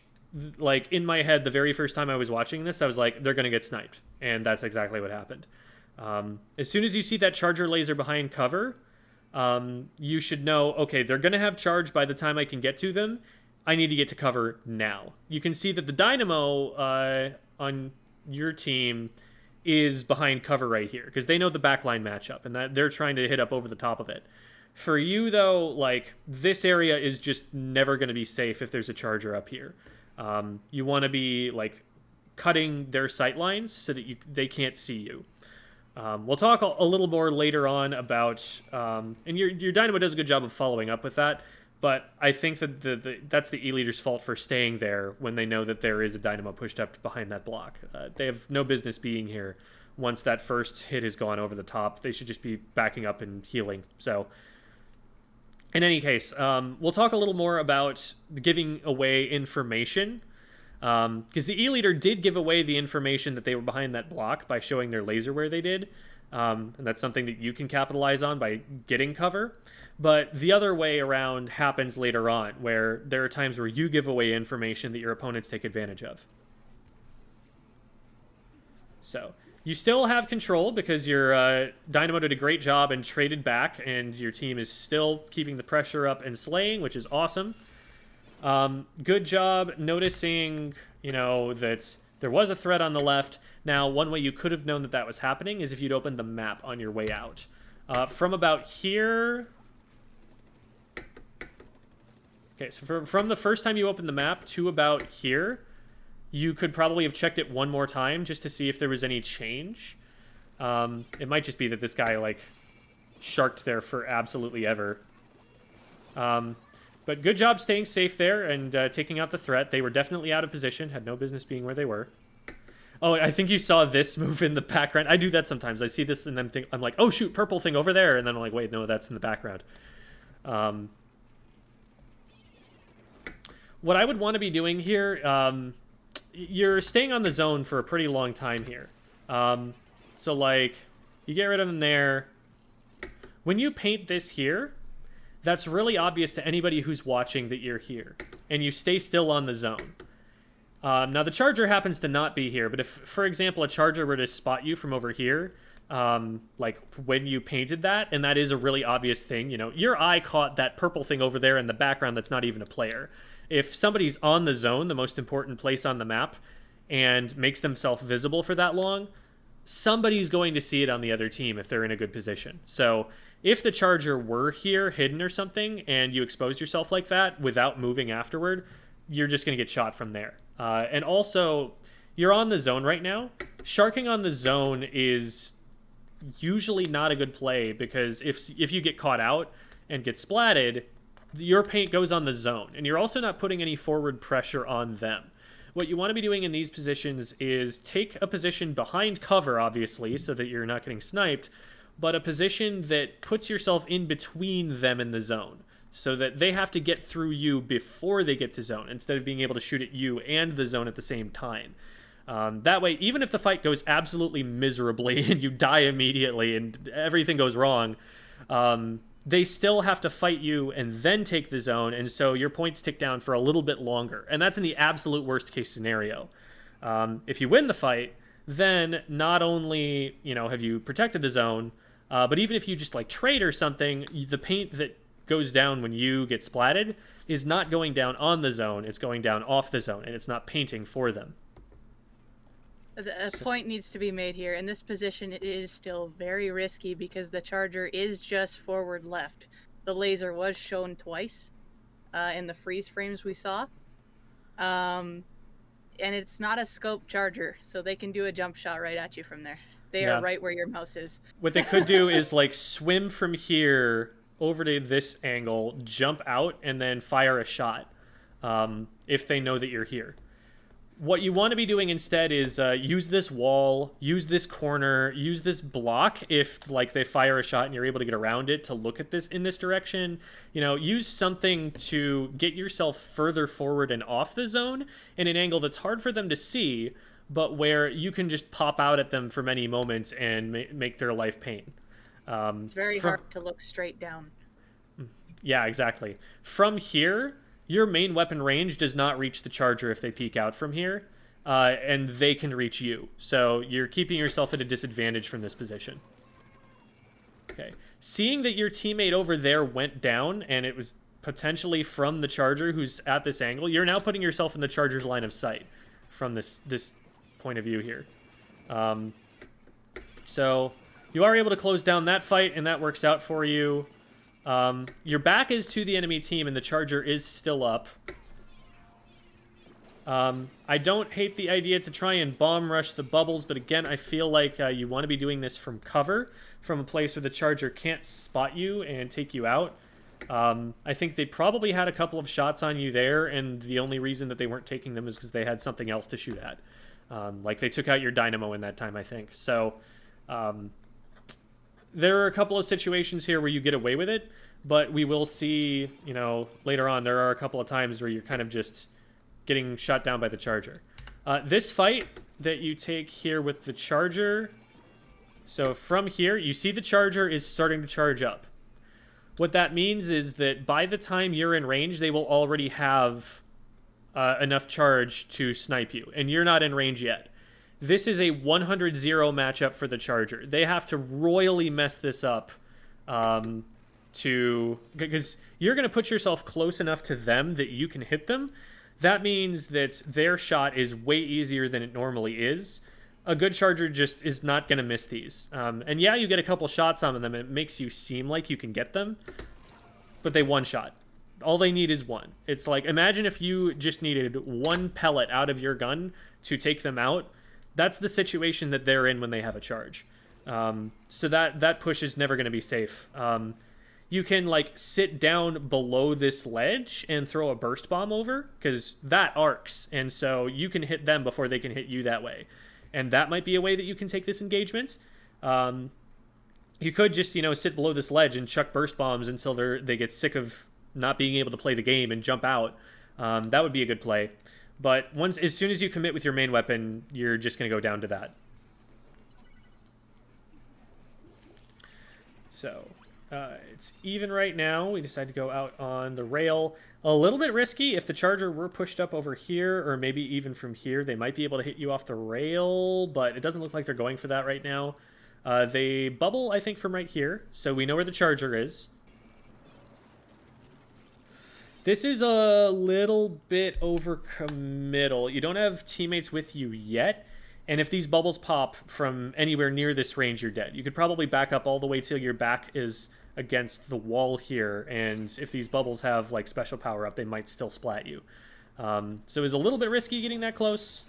like, in my head, the very first time I was watching this, I was like, they're going to get sniped. And that's exactly what happened. As soon as you see that charger laser behind cover, you should know, okay, they're going to have charge by the time I can get to them. I need to get to cover now. You can see that the dynamo on your team is behind cover right here, because they know the backline matchup, and that they're trying to hit up over the top of it. For you, though, like, this area is just never going to be safe if there's a charger up here. You want to be, like, cutting their sight lines so that they can't see you. We'll talk a little more later on about, and your Dynamo does a good job of following up with that, but I think that that's the E-leader's fault for staying there when they know that there is a Dynamo pushed up behind that block. They have no business being here once that first hit has gone over the top. They should just be backing up and healing. So, in any case, we'll talk a little more about giving away information. Because the E-leader did give away the information that they were behind that block by showing their laser where they did. And that's something that you can capitalize on by getting cover. But the other way around happens later on, where there are times where you give away information that your opponents take advantage of. So, you still have control because your Dynamo did a great job and traded back, and your team is still keeping the pressure up and slaying, which is awesome. Good job noticing, that there was a threat on the left. Now, one way you could have known that that was happening is if you'd opened the map on your way out. From about here... Okay, so from the first time you opened the map to about here, you could probably have checked it one more time just to see if there was any change. It might just be that this guy, like, sharked there for absolutely ever. But good job staying safe there and taking out the threat. They were definitely out of position, had no business being where they were. Oh, I think you saw this move in the background. I do that sometimes. I see this and then I'm like, oh shoot, purple thing over there. And then I'm like, wait, no, that's in the background. What I would want to be doing here, you're staying on the zone for a pretty long time here. So, like, you get rid of them there. When you paint this here, that's really obvious to anybody who's watching that you're here. And you stay still on the zone. Now, the charger happens to not be here, but if, for example, a charger were to spot you from over here, like when you painted that, and that is a really obvious thing, you know, your eye caught that purple thing over there in the background that's not even a player. If somebody's on the zone, the most important place on the map, and makes themselves visible for that long, somebody's going to see it on the other team if they're in a good position. So if the charger were here hidden or something and you exposed yourself like that without moving afterward, you're just going to get shot from there. And also, you're on the zone right now. Sharking on the zone is usually not a good play because if you get caught out and get splatted, your paint goes on the zone. And you're also not putting any forward pressure on them. What you want to be doing in these positions is take a position behind cover, obviously, so that you're not getting sniped, but a position that puts yourself in between them and the zone, so that they have to get through you before they get to zone, instead of being able to shoot at you and the zone at the same time. That way, even if the fight goes absolutely miserably and you die immediately and everything goes wrong, they still have to fight you and then take the zone, and so your points tick down for a little bit longer. And that's in the absolute worst case scenario. If you win the fight, then not only, you know, have you protected the zone, but even if you just like trade or something, the paint that goes down when you get splatted is not going down on the zone, it's going down off the zone, and it's not painting for them. A point needs to be made here. In this position, it is still very risky because the charger is just forward left. The laser was shown twice in the freeze frames we saw. And it's not a scope charger, so they can do a jump shot right at you from there. They are right where your mouse is. What they could do is like swim from here over to this angle, jump out, and then fire a shot if they know that you're here. What you want to be doing instead is use this wall, use this corner, use this block if like they fire a shot and you're able to get around it to look at this in this direction. You know, use something to get yourself further forward and off the zone in an angle that's hard for them to see, but where you can just pop out at them for many moments and make their life pain. It's very hard to look straight down. Yeah, exactly. From here, your main weapon range does not reach the charger if they peek out from here, and they can reach you. So you're keeping yourself at a disadvantage from this position. Okay. Seeing that your teammate over there went down, and it was potentially from the charger who's at this angle, you're now putting yourself in the charger's line of sight from this point of view here. So you are able to close down that fight, and that works out for you. Your back is to the enemy team, and the charger is still up. I don't hate the idea to try and bomb rush the bubbles, but again, I feel like you want to be doing this from cover, from a place where the charger can't spot you and take you out. I think they probably had a couple of shots on you there, and the only reason that they weren't taking them is because they had something else to shoot at. Like they took out your dynamo in that time, I think. So, there are a couple of situations here where you get away with it, but we will see, you know, later on, there are a couple of times where you're kind of just getting shot down by the charger. This fight that you take here with the charger, so from here, you see the charger is starting to charge up. What that means is that by the time you're in range, they will already have enough charge to snipe you, and you're not in range yet. This is a 100-0 matchup for the charger. They have to royally mess this up because you're going to put yourself close enough to them that you can hit them. That means that their shot is way easier than it normally is. A good charger just is not going to miss these. And yeah, you get a couple shots on them. It makes you seem like you can get them, but they one-shot. All they need is one. It's like, imagine if you just needed one pellet out of your gun to take them out. That's the situation that they're in when they have a charge. So that push is never going to be safe. You can like sit down below this ledge and throw a burst bomb over, because that arcs, and so you can hit them before they can hit you that way. And that might be a way that you can take this engagement. You could just, you know, sit below this ledge and chuck burst bombs until they get sick of not being able to play the game and jump out. That would be a good play. But as soon as you commit with your main weapon, you're just going to go down to that. So it's even right now. We decide to go out on the rail. A little bit risky. If the charger were pushed up over here, or maybe even from here, they might be able to hit you off the rail, but it doesn't look like they're going for that right now. They bubble, I think, from right here, so we know where the charger is. This is a little bit overcommittal. You don't have teammates with you yet, and if these bubbles pop from anywhere near this range, you're dead. You could probably back up all the way till your back is against the wall here, and if these bubbles have like special power up, they might still splat you. So it was a little bit risky getting that close,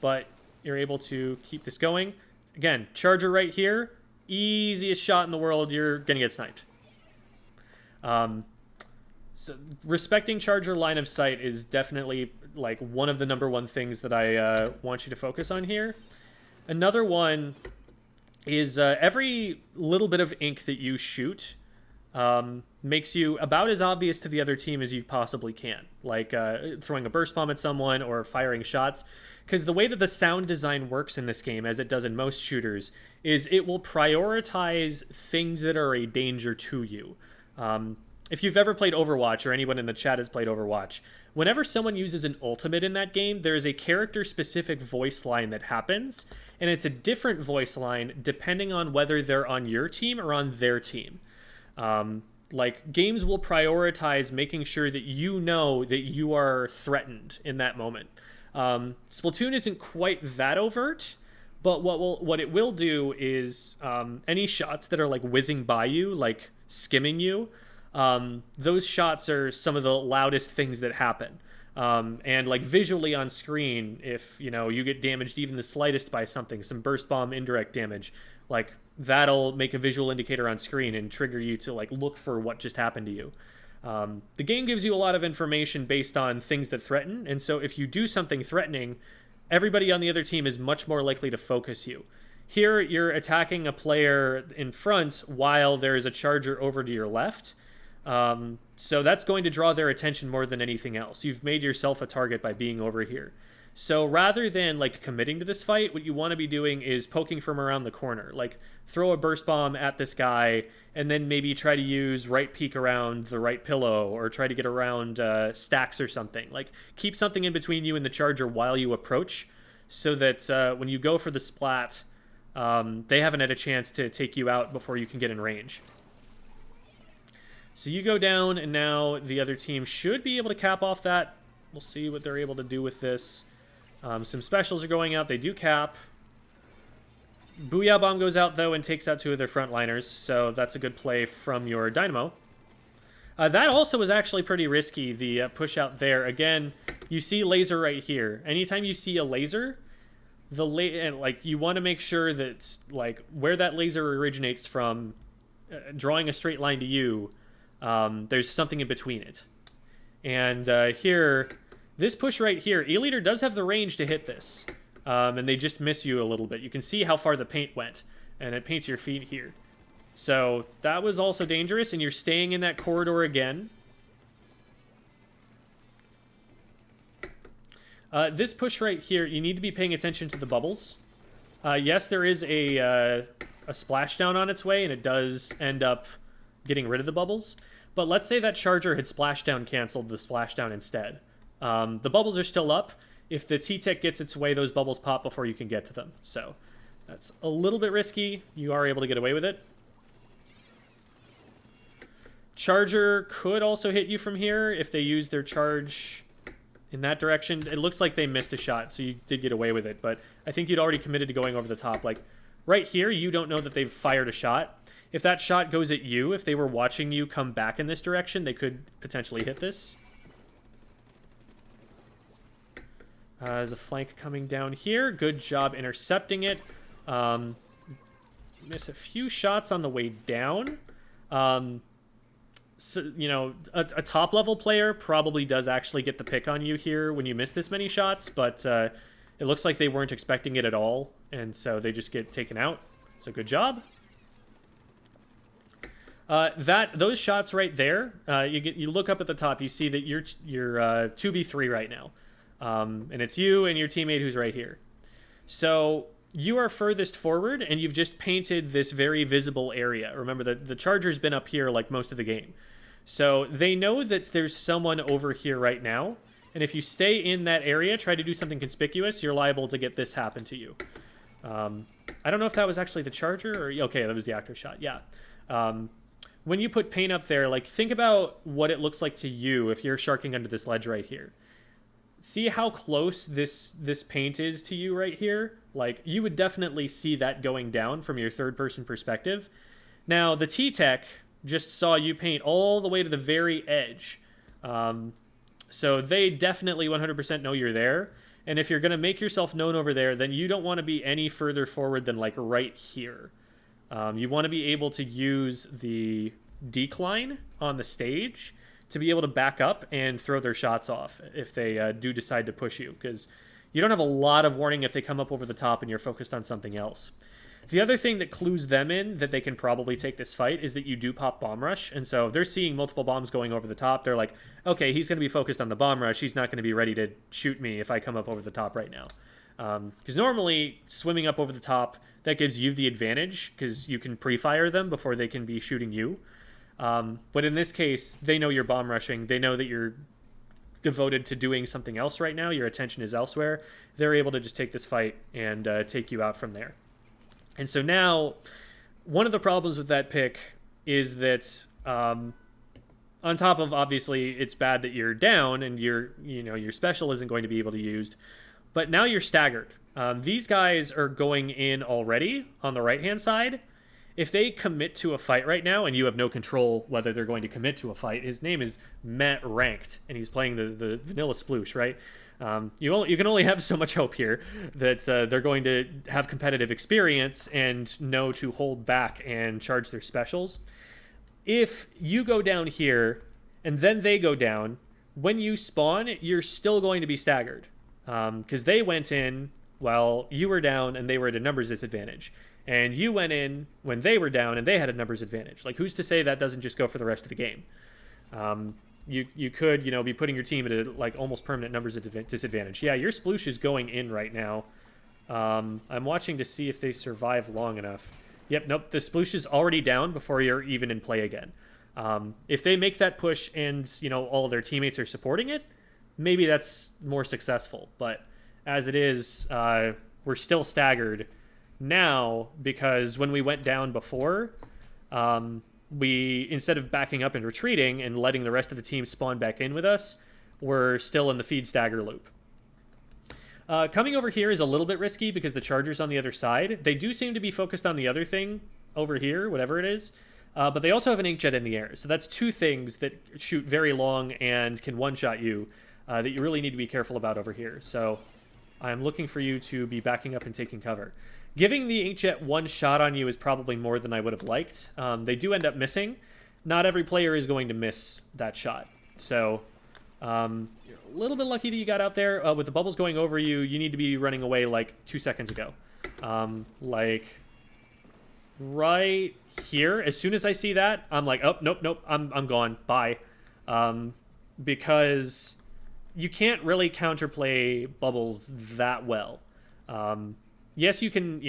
but you're able to keep this going. Again, charger right here, easiest shot in the world, you're gonna get sniped. So respecting charger line of sight is definitely like one of the #1 things that I want you to focus on here. Another one is every little bit of ink that you shoot makes you about as obvious to the other team as you possibly can. Like throwing a burst bomb at someone or firing shots. Because the way that the sound design works in this game, as it does in most shooters, is it will prioritize things that are a danger to you. If you've ever played Overwatch, or anyone in the chat has played Overwatch, whenever someone uses an ultimate in that game, there is a character-specific voice line that happens, and it's a different voice line depending on whether they're on your team or on their team. Like, games will prioritize making sure that you know that you are threatened in that moment. Splatoon isn't quite that overt, but what it will do is any shots that are like whizzing by you, like skimming you, those shots are some of the loudest things that happen. And like visually on screen, if you get damaged even the slightest by something, some burst bomb indirect damage, like that'll make a visual indicator on screen and trigger you to like look for what just happened to you. The game gives you a lot of information based on things that threaten, and so if you do something threatening, everybody on the other team is much more likely to focus you. Here, you're attacking a player in front while there is a charger over to your left, so that's going to draw their attention more than anything else. You've made yourself a target by being over here. So rather than like committing to this fight, what you want to be doing is poking from around the corner. Like throw a burst bomb at this guy and then maybe try to use right peek around the right pillow, or try to get around stacks or something. Like keep something in between you and the charger while you approach, so that when you go for the splat, they haven't had a chance to take you out before you can get in range. So you go down, and now the other team should be able to cap off that. We'll see what they're able to do with this. Some specials are going out. They do cap. Booyah Bomb goes out, though, and takes out 2 of their frontliners, so that's a good play from your Dynamo. That also was actually pretty risky, the push out there. Again, you see laser right here. Anytime you see a laser, you want to make sure that like where that laser originates from, drawing a straight line to you, there's something in between it. And here, this push right here, E-Liter does have the range to hit this. And they just miss you a little bit. You can see how far the paint went, and it paints your feet here. So that was also dangerous, and you're staying in that corridor again. This push right here, you need to be paying attention to the bubbles. Yes, there is a splashdown on its way, and it does end up getting rid of the bubbles. But let's say that charger had splashdown canceled the splashdown instead. The bubbles are still up. If the T-Tech gets its way, those bubbles pop before you can get to them. So that's a little bit risky. You are able to get away with it. Charger could also hit you from here if they use their charge in that direction. It looks like they missed a shot, so you did get away with it. But I think you'd already committed to going over the top. Like right here, you don't know that they've fired a shot. If that shot goes at you, if they were watching you come back in this direction, they could potentially hit this. There's a flank coming down here. Good job intercepting it. Miss a few shots on the way down. So, a top-level player probably does actually get the pick on you here when you miss this many shots, but it looks like they weren't expecting it at all, and so they just get taken out. So good job. Those shots right there, you look up at the top, you see that you're 2v3 right now. And it's you and your teammate who's right here. So you are furthest forward, and you've just painted this very visible area. Remember that the charger's been up here like most of the game. So they know that there's someone over here right now, and if you stay in that area, try to do something conspicuous, you're liable to get this happen to you. I don't know if that was actually the charger, or... Okay, that was the actor shot, yeah. When you put paint up there, like, think about what it looks like to you if you're sharking under this ledge right here. See how close this paint is to you right here? Like, you would definitely see that going down from your third-person perspective. Now, the T-Tech just saw you paint all the way to the very edge. So they definitely 100% know you're there. And if you're going to make yourself known over there, then you don't want to be any further forward than, like, right here. You want to be able to use the decline on the stage to be able to back up and throw their shots off if they do decide to push you, because you don't have a lot of warning if they come up over the top and you're focused on something else. The other thing that clues them in that they can probably take this fight is that you do pop bomb rush, and so if they're seeing multiple bombs going over the top, they're like, okay, he's going to be focused on the bomb rush, he's not going to be ready to shoot me if I come up over the top right now. Because normally, swimming up over the top, that gives you the advantage, because you can pre-fire them before they can be shooting you. But in this case, they know you're bomb rushing. They know that you're devoted to doing something else right now. Your attention is elsewhere. They're able to just take this fight and take you out from there. And so now, one of the problems with that pick is that on top of, obviously, it's bad that you're down and your special isn't going to be able to be used, but now you're staggered. These guys are going in already on the right-hand side. If they commit to a fight right now, and you have no control whether they're going to commit to a fight, his name is Matt Ranked, and he's playing the vanilla sploosh, right? You can only have so much hope here that they're going to have competitive experience and know to hold back and charge their specials. If you go down here, and then they go down, when you spawn, you're still going to be staggered. Because they went in while you were down, and they were at a numbers disadvantage. And you went in when they were down and they had a numbers advantage. Like, who's to say that doesn't just go for the rest of the game? You could, be putting your team at a, like, almost permanent numbers disadvantage. Yeah, your sploosh is going in right now. I'm watching to see if they survive long enough. Yep, nope, the sploosh is already down before you're even in play again. If they make that push and, all of their teammates are supporting it, maybe that's more successful. But as it is, we're still staggered now, because when we went down before, we, instead of backing up and retreating and letting the rest of the team spawn back in with us, we're still in the feed stagger loop. Coming over here is a little bit risky because the charger's on the other side. They do seem to be focused on the other thing over here, whatever it is, but they also have an inkjet in the air. So that's two things that shoot very long and can one-shot you that you really need to be careful about over here. So I'm looking for you to be backing up and taking cover. Giving the inkjet one shot on you is probably more than I would have liked. They do end up missing. Not every player is going to miss that shot. So you're a little bit lucky that you got out there. With the bubbles going over you, you need to be running away like 2 seconds ago. Like right here, as soon as I see that, I'm like, oh, nope, I'm gone. Bye. Because you can't really counterplay bubbles that well. Yes, you can,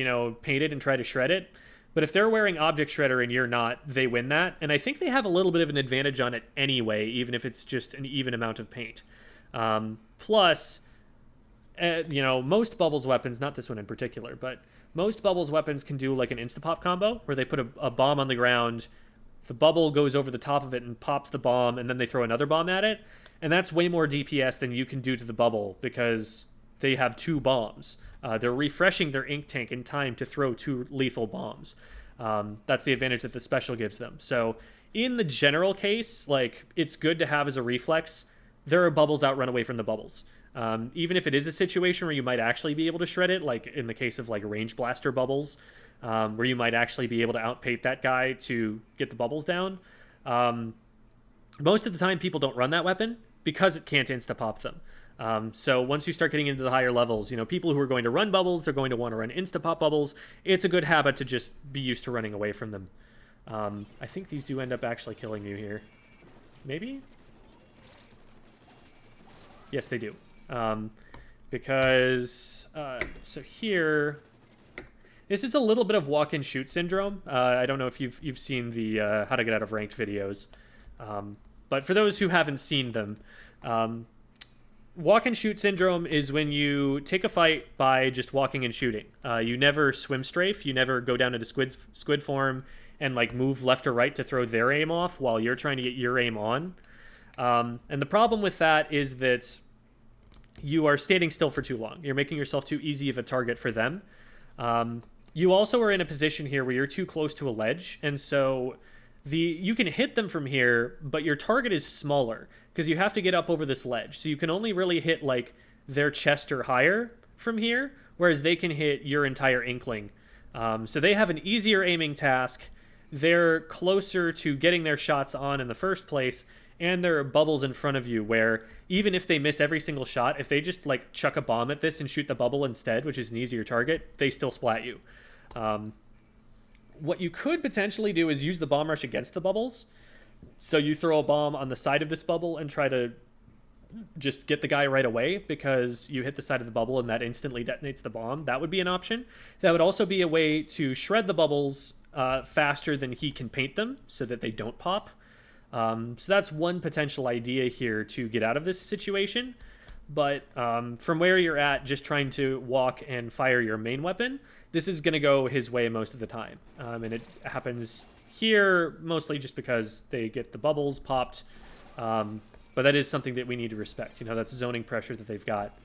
paint it and try to shred it, but if they're wearing Object Shredder and you're not, they win that. And I think they have a little bit of an advantage on it anyway, even if it's just an even amount of paint. Plus, most Bubbles weapons, not this one in particular, but most Bubbles weapons can do like an Instapop combo, where they put a bomb on the ground, the bubble goes over the top of it and pops the bomb, and then they throw another bomb at it. And that's way more DPS than you can do to the bubble, because they have 2 bombs. They're refreshing their ink tank in time to throw 2 lethal bombs. That's the advantage that the special gives them. So in the general case, like, it's good to have as a reflex. There are bubbles outrun away from the bubbles. Even if it is a situation where you might actually be able to shred it, like in the case of like range blaster bubbles, where you might actually be able to outpaint that guy to get the bubbles down. Most of the time people don't run that weapon because it can't insta-pop them. So once you start getting into the higher levels, people who are going to run bubbles, they're going to want to run insta-pop bubbles. It's a good habit to just be used to running away from them. I think these do end up actually killing you here. Maybe? Yes, they do. Because, so here, This is a little bit of walk and shoot syndrome. I don't know if you've seen the how to get out of ranked videos, but for those who haven't seen them, walk and shoot syndrome is when you take a fight by just walking and shooting. You never swim strafe. You never go down into squid form and like move left or right to throw their aim off while you're trying to get your aim on. And the problem with that is that you are standing still for too long. You're making yourself too easy of a target for them. You also are in a position here where you're too close to a ledge, and so you can hit them from here, but your target is smaller because you have to get up over this ledge. So you can only really hit like their chest or higher from here, whereas they can hit your entire inkling. So they have an easier aiming task. They're closer to getting their shots on in the first place, and there are bubbles in front of you where even if they miss every single shot, if they just like chuck a bomb at this and shoot the bubble instead, which is an easier target, they still splat you. What you could potentially do is use the bomb rush against the bubbles. So you throw a bomb on the side of this bubble and try to just get the guy right away because you hit the side of the bubble and that instantly detonates the bomb. That would be an option. That would also be a way to shred the bubbles faster than he can paint them so that they don't pop. So that's one potential idea here to get out of this situation. But from where you're at, just trying to walk and fire your main weapon, this is going to go his way most of the time. And it happens here mostly just because they get the bubbles popped. But that is something that we need to respect. You know, that's zoning pressure that they've got.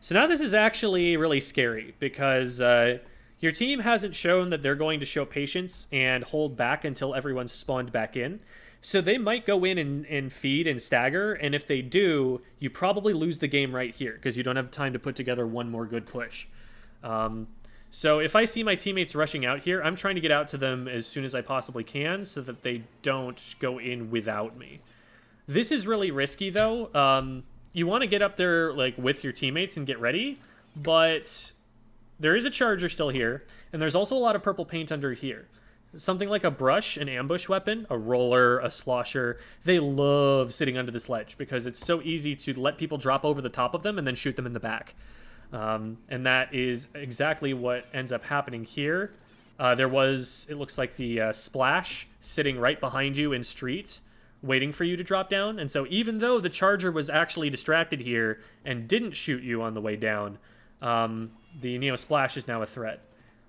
So now this is actually really scary because your team hasn't shown that they're going to show patience and hold back until everyone's spawned back in. So they might go in and feed and stagger, and if they do, you probably lose the game right here because you don't have time to put together one more good push. So if I see my teammates rushing out here, I'm trying to get out to them as soon as I possibly can so that they don't go in without me. This is really risky, though. You want to get up there like with your teammates and get ready, but there is a charger still here, and there's also a lot of purple paint under here. Something like a brush, an ambush weapon, a roller, a slosher, they love sitting under this ledge because it's so easy to let people drop over the top of them and then shoot them in the back. And that is exactly what ends up happening here. There was, it looks like the splash sitting right behind you in street, waiting for you to drop down. And so even though the charger was actually distracted here and didn't shoot you on the way down, the Neo Splash is now a threat.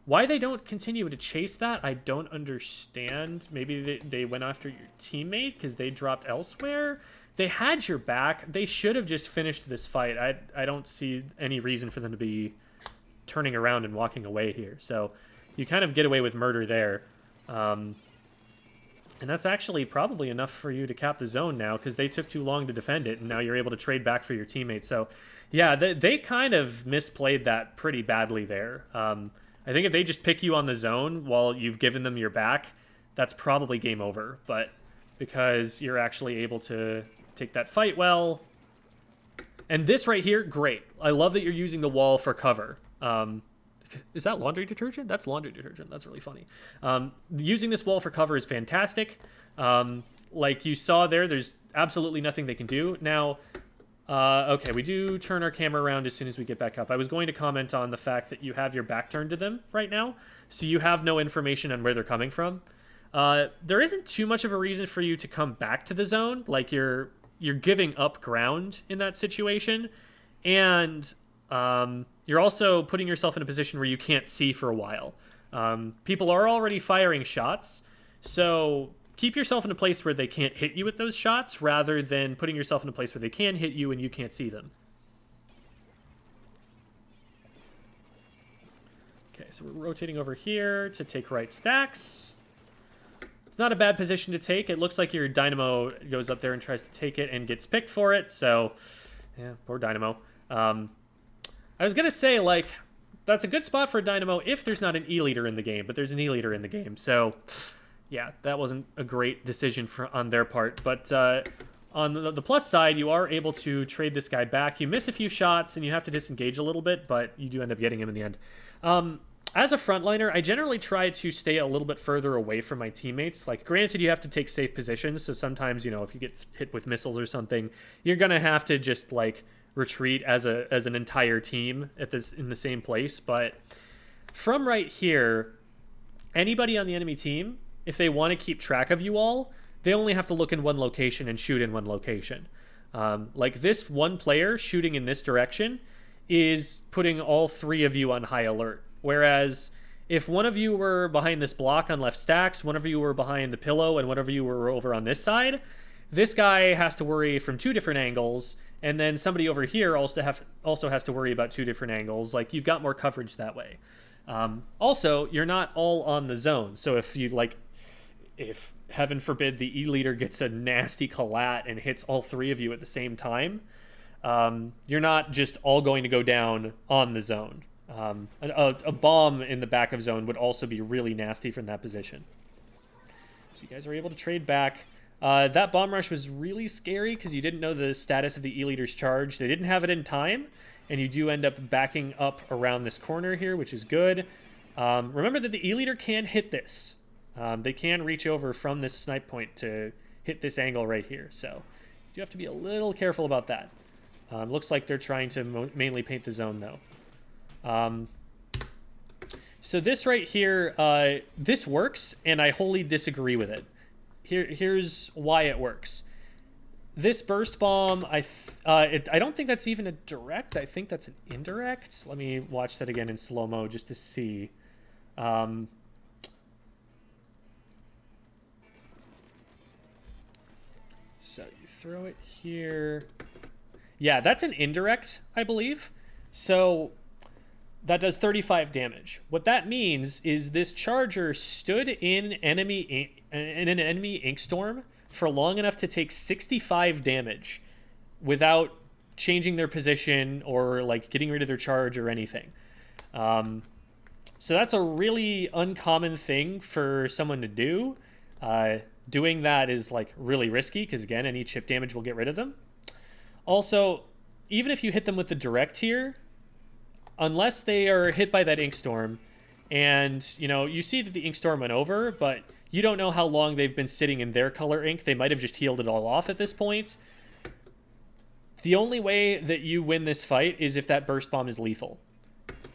Why they don't continue to chase that, I don't understand. Maybe they went after your teammate because they dropped elsewhere. They had your back. They should have just finished this fight. I don't see any reason for them to be turning around and walking away here. So you kind of get away with murder there. And that's actually probably enough for you to cap the zone now because they took too long to defend it, and now you're able to trade back for your teammate. So, yeah, they kind of misplayed that pretty badly there. I think if they just pick you on the zone while you've given them your back, that's probably game over. But because you're actually able to take that fight well. And this right here, great. I love that you're using the wall for cover. Is that laundry detergent? That's laundry detergent. That's really funny. Using this wall for cover is fantastic. Like you saw there, there's absolutely nothing they can do. Now, okay, we do turn our camera around as soon as we get back up. I was going to comment on the fact that you have your back turned to them right now, so you have no information on where they're coming from. There isn't too much of a reason for you to come back to the zone. Like you're giving up ground in that situation, and you're also putting yourself in a position where you can't see for a while. People are already firing shots, so keep yourself in a place where they can't hit you with those shots rather than putting yourself in a place where they can hit you and you can't see them. Okay, so we're rotating over here to take right stacks. It's not a bad position to take. It looks like your Dynamo goes up there and tries to take it and gets picked for it, so yeah, poor Dynamo. I was going to say, like, that's a good spot for a Dynamo if there's not an E-leader in the game, but there's an E-leader in the game, so yeah, that wasn't a great decision on their part. But on the plus side, you are able to trade this guy back. You miss a few shots, and you have to disengage a little bit, but you do end up getting him in the end. As a frontliner, I generally try to stay a little bit further away from my teammates. Like, granted, you have to take safe positions, so sometimes, you know, if you get hit with missiles or something, you're going to have to just, like, retreat as an entire team in the same place. But from right here, anybody on the enemy team, if they want to keep track of you all, they only have to look in one location and shoot in one location. Like this one player shooting in this direction is putting all 3 of you on high alert. Whereas if one of you were behind this block on left stacks, one of you were behind the pillow, and one of you were over on this side, this guy has to worry from 2 different angles, and then somebody over here also has to worry about 2 different angles. Like, you've got more coverage that way. Also, you're not all on the zone, so if heaven forbid the E-leader gets a nasty collat and hits all 3 of you at the same time, you're not just all going to go down on the zone. A bomb in the back of zone would also be really nasty from that position. So you guys are able to trade back. That bomb rush was really scary because you didn't know the status of the E-leader's charge. They didn't have it in time, and you do end up backing up around this corner here, which is good. Remember that the E-leader can hit this. They can reach over from this snipe point to hit this angle right here, so you have to be a little careful about that. Looks like they're trying to mainly paint the zone, though. So this right here, this works, and I wholly disagree with it. Here's why it works. This burst bomb, I don't think that's even a direct. I think that's an indirect. Let me watch that again in slow-mo just to see. So you throw it here. Yeah, that's an indirect, I believe. So that does 35 damage. What that means is this charger stood in an enemy ink storm for long enough to take 65 damage without changing their position or like getting rid of their charge or anything. So that's a really uncommon thing for someone to do. Doing that is like really risky because, again, any chip damage will get rid of them. Also, even if you hit them with the direct here, unless they are hit by that ink storm, and you see that the ink storm went over, but you don't know how long they've been sitting in their color ink. They might have just healed it all off at this point. The only way that you win this fight is if that burst bomb is lethal.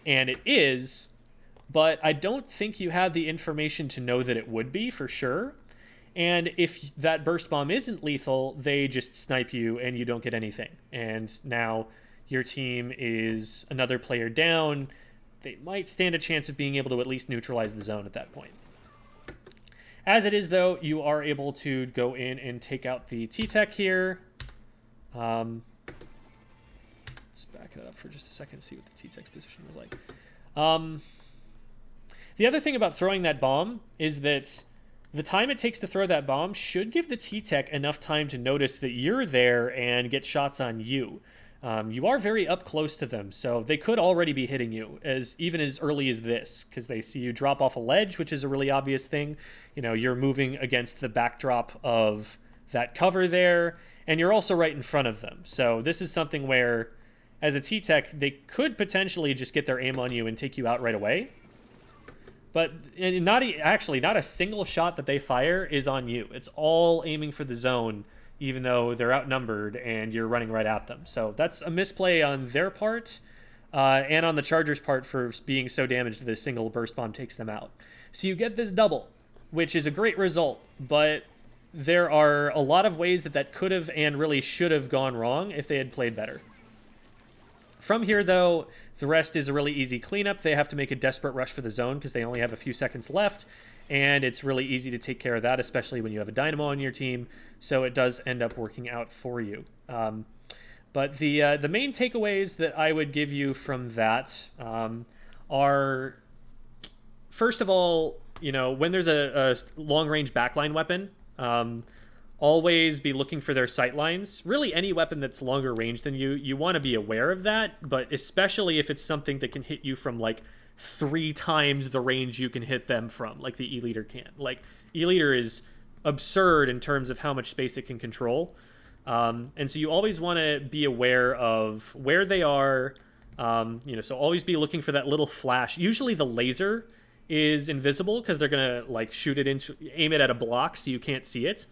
And it is, but I don't think you have the information to know that it would be for sure. And if that burst bomb isn't lethal, they just snipe you and you don't get anything. And now your team is another player down. They might stand a chance of being able to at least neutralize the zone at that point. As it is, though, you are able to go in and take out the T-Tech here. Let's back it up for just a second, see what the T-Tech's position was like. The other thing about throwing that bomb is that the time it takes to throw that bomb should give the T-Tech enough time to notice that you're there and get shots on you. You are very up close to them, so they could already be hitting you even as early as this, because they see you drop off a ledge, which is a really obvious thing. You're moving against the backdrop of that cover there, and you're also right in front of them. So this is something where, as a T-Tech, they could potentially just get their aim on you and take you out right away. But not a single shot that they fire is on you. It's all aiming for the zone, even though they're outnumbered and you're running right at them. So that's a misplay on their part, and on the Chargers' part for being so damaged that a single burst bomb takes them out. So you get this double, which is a great result, but there are a lot of ways that could have and really should have gone wrong if they had played better. From here, though, the rest is a really easy cleanup. They have to make a desperate rush for the zone because they only have a few seconds left, and it's really easy to take care of that, especially when you have a Dynamo on your team, so it does end up working out for you. But the main takeaways that I would give you from that are, first of all, when there's a long-range backline weapon, always be looking for their sight lines. Really, any weapon that's longer range than you want to be aware of that, but especially if it's something that can hit you from, 3 times the range you can hit them from, like the E-Leader can. E-Leader is absurd in terms of how much space it can control. And so you always want to be aware of where they are, so always be looking for that little flash. Usually the laser is invisible because they're going to, aim it at a block so you can't see it.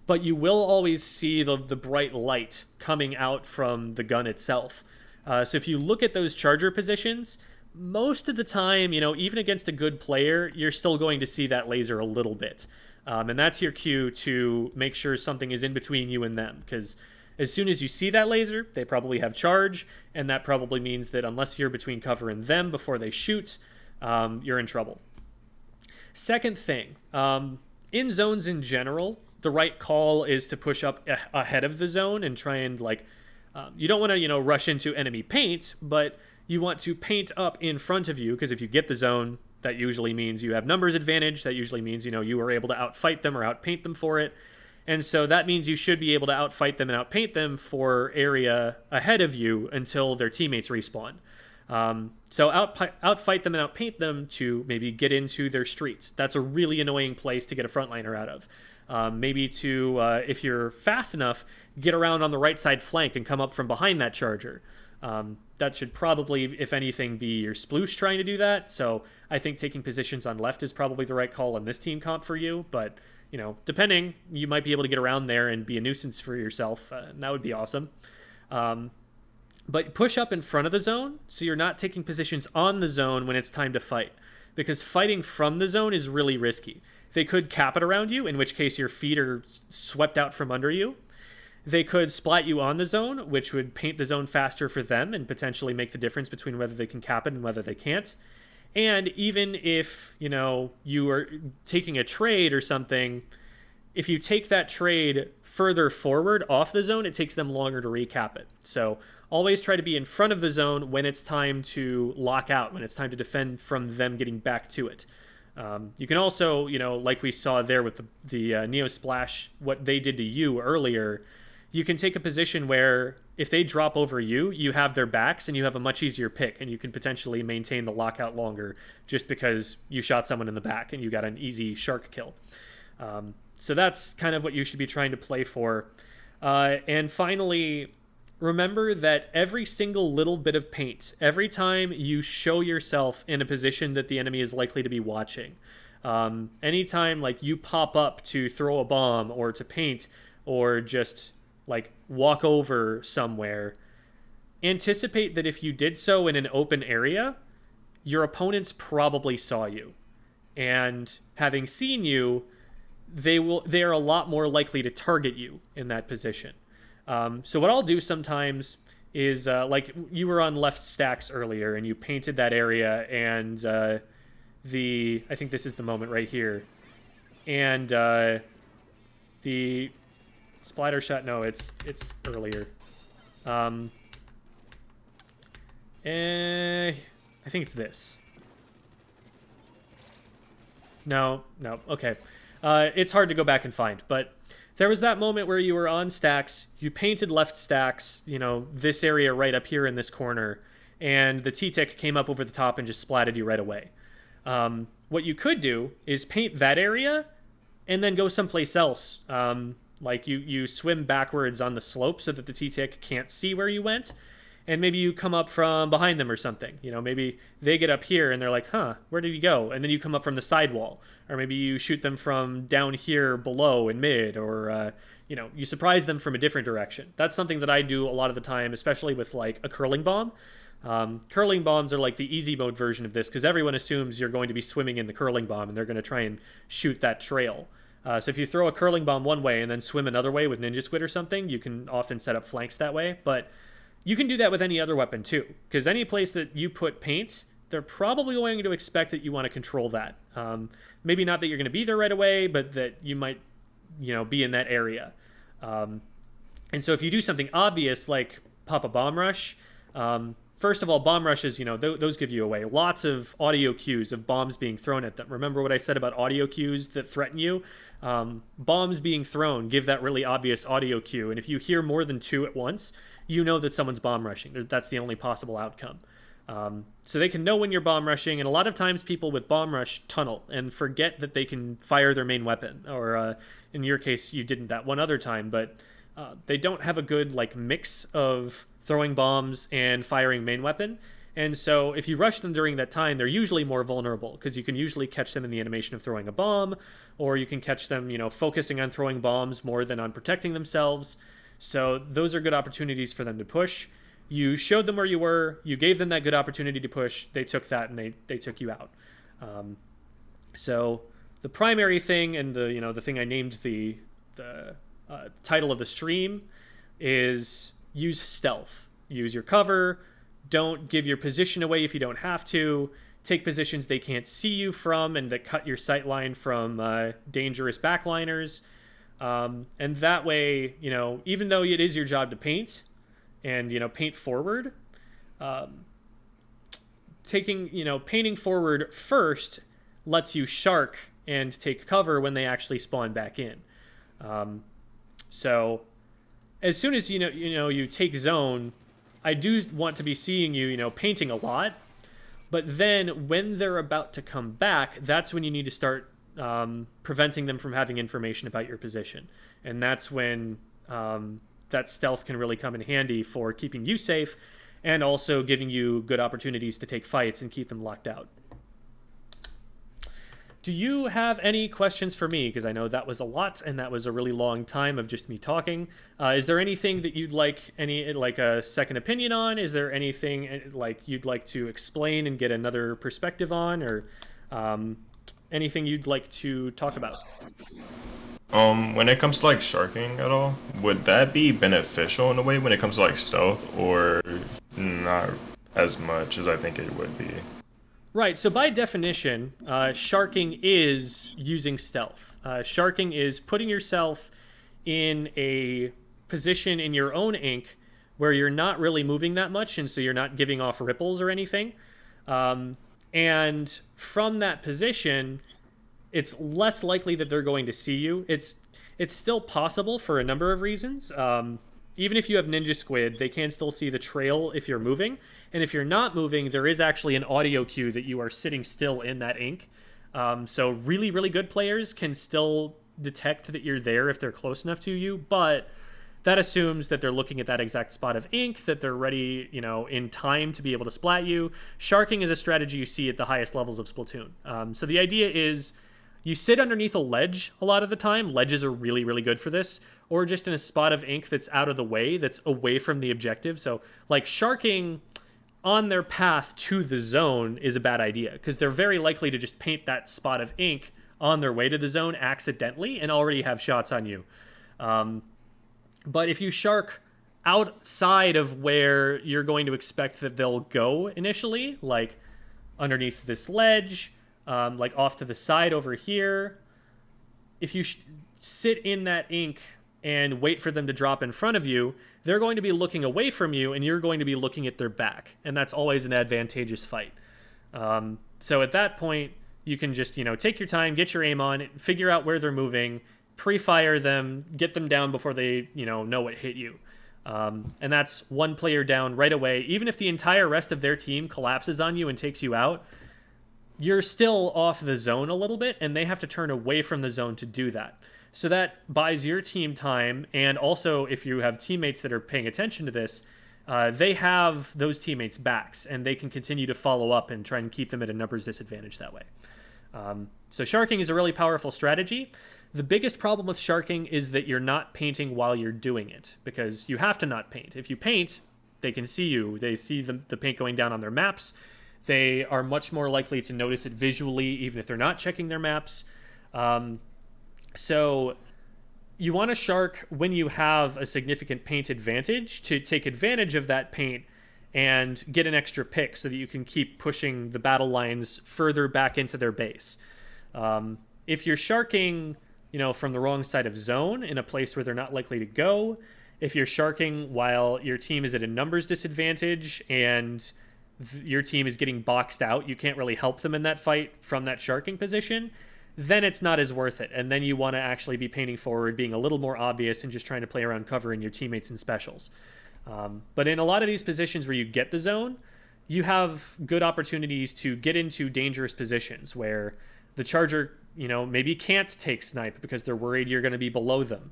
But you will always see the bright light coming out from the gun itself. So if you look at those charger positions, most of the time, even against a good player, you're still going to see that laser a little bit. And that's your cue to make sure something is in between you and them, because as soon as you see that laser, they probably have charge, and that probably means that unless you're between cover and them before they shoot, you're in trouble. Second thing, in zones in general, the right call is to push up ahead of the zone and try and you don't want to rush into enemy paint, but you want to paint up in front of you, because if you get the zone, that usually means you have numbers advantage. That usually means you were able to outfight them or outpaint them for it. And so that means you should be able to outfight them and outpaint them for area ahead of you until their teammates respawn. So outfight them and outpaint them to maybe get into their streets. That's a really annoying place to get a frontliner out of. Maybe to, if you're fast enough, get around on the right side flank and come up from behind that charger. That should probably, if anything, be your sploosh trying to do that. So I think taking positions on left is probably the right call in this team comp for you. But, depending, you might be able to get around there and be a nuisance for yourself. And that would be awesome. But push up in front of the zone so you're not taking positions on the zone when it's time to fight. Because fighting from the zone is really risky. They could cap it around you, in which case your feet are swept out from under you. They could splat you on the zone, which would paint the zone faster for them and potentially make the difference between whether they can cap it and whether they can't. And even if, you are taking a trade or something, if you take that trade further forward off the zone, it takes them longer to recap it. So always try to be in front of the zone when it's time to lock out, when it's time to defend from them getting back to it. You can also, like we saw there with the Neo Splash, what they did to you earlier, you can take a position where if they drop over you, you have their backs and you have a much easier pick, and you can potentially maintain the lockout longer just because you shot someone in the back and you got an easy shark kill. So that's kind of what you should be trying to play for. And finally, remember that every single little bit of paint, every time you show yourself in a position that the enemy is likely to be watching, anytime you pop up to throw a bomb or to paint or just walk over somewhere, anticipate that if you did so in an open area, your opponents probably saw you. And having seen you, they are a lot more likely to target you in that position. So what I'll do sometimes is, you were on left stacks earlier and you painted that area, and I think this is the moment right here. And the splatter shot, no, it's earlier. I think it's this. No, okay. It's hard to go back and find, but there was that moment where you were on stacks, you painted left stacks, this area right up here in this corner, and the T-Tick came up over the top and just splatted you right away. What you could do is paint that area and then go someplace else. You swim backwards on the slope so that the T-Tick can't see where you went, and maybe you come up from behind them or something. Maybe they get up here and they're like, where did he go? And then you come up from the sidewall. Or maybe you shoot them from down here below in mid, or, you surprise them from a different direction. That's something that I do a lot of the time, especially with, a curling bomb. Curling bombs are the easy mode version of this, because everyone assumes you're going to be swimming in the curling bomb, and they're going to try and shoot that trail. So if you throw a curling bomb one way and then swim another way with Ninja Squid or something, you can often set up flanks that way. But you can do that with any other weapon too, because any place that you put paint, they're probably going to expect that you want to control that. Maybe not that you're going to be there right away, but that you might, be in that area. And so if you do something obvious like pop a bomb rush, first of all, bomb rushes, those give you away. Lots of audio cues of bombs being thrown at them. Remember what I said about audio cues that threaten you? Bombs being thrown give that really obvious audio cue. And if you hear more than two at once, you know that someone's bomb rushing. That's the only possible outcome. So they can know when you're bomb rushing, and a lot of times people with bomb rush tunnel and forget that they can fire their main weapon. Or in your case, you didn't that one other time, but they don't have a good mix of throwing bombs and firing main weapon. And so if you rush them during that time, they're usually more vulnerable, because you can usually catch them in the animation of throwing a bomb, or you can catch them, focusing on throwing bombs more than on protecting themselves. So those are good opportunities for them to push. You showed them where you were. You gave them that good opportunity to push. They took that and they took you out. So the primary thing, and the thing I named the title of the stream, is use stealth. Use your cover. Don't give your position away if you don't have to. Take positions they can't see you from and that cut your sight line from dangerous backliners. And that way, even though it is your job to paint and, paint forward, painting forward first lets you shark and take cover when they actually spawn back in. So as soon as, you take zone, I do want to be seeing you, painting a lot. But then when they're about to come back, that's when you need to start preventing them from having information about your position. And that's when that stealth can really come in handy for keeping you safe and also giving you good opportunities to take fights and keep them locked out. Do you have any questions for me? Because I know that was a lot, and that was a really long time of just me talking. Is there anything that you'd like a second opinion on? Is there anything you'd like to explain and get another perspective on, or anything you'd like to talk about? When it comes to sharking at all, would that be beneficial in a way when it comes to stealth, or not as much as I think it would be? Right, so by definition, sharking is using stealth. Sharking is putting yourself in a position in your own ink where you're not really moving that much, and so you're not giving off ripples or anything. And from that position, it's less likely that they're going to see you. It's still possible for a number of reasons. Even if you have Ninja Squid, they can still see the trail if you're moving. And if you're not moving, there is actually an audio cue that you are sitting still in that ink. So really, really good players can still detect that you're there if they're close enough to you. But that assumes that they're looking at that exact spot of ink, that they're ready, in time to be able to splat you. Sharking is a strategy you see at the highest levels of Splatoon. So the idea is you sit underneath a ledge a lot of the time. Ledges are really, really good for this. Or just in a spot of ink that's out of the way, that's away from the objective. So, sharking on their path to the zone is a bad idea, because they're very likely to just paint that spot of ink on their way to the zone accidentally and already have shots on you. But if you shark outside of where you're going to expect that they'll go initially, underneath this ledge, off to the side over here, if you sit in that ink and wait for them to drop in front of you, they're going to be looking away from you, and you're going to be looking at their back, and that's always an advantageous fight. So at that point, you can just, take your time, get your aim on, figure out where they're moving, pre-fire them, get them down before they, know what hit you. And that's one player down right away. Even if the entire rest of their team collapses on you and takes you out, you're still off the zone a little bit, and they have to turn away from the zone to do that. So that buys your team time, and also if you have teammates that are paying attention to this, they have those teammates' backs, and they can continue to follow up and try and keep them at a numbers disadvantage that way. So sharking is a really powerful strategy. The biggest problem with sharking is that you're not painting while you're doing it, because you have to not paint. If you paint, they can see you. They see the paint going down on their maps. They are much more likely to notice it visually, even if they're not checking their maps. So you want to shark when you have a significant paint advantage to take advantage of that paint and get an extra pick so that you can keep pushing the battle lines further back into their base. If you're sharking, from the wrong side of zone in a place where they're not likely to go, if you're sharking while your team is at a numbers disadvantage and your team is getting boxed out, you can't really help them in that fight from that sharking position, then it's not as worth it. And then you want to actually be painting forward, being a little more obvious, and just trying to play around covering your teammates and specials. But in a lot of these positions where you get the zone, you have good opportunities to get into dangerous positions where the charger, maybe can't take snipe because they're worried you're going to be below them.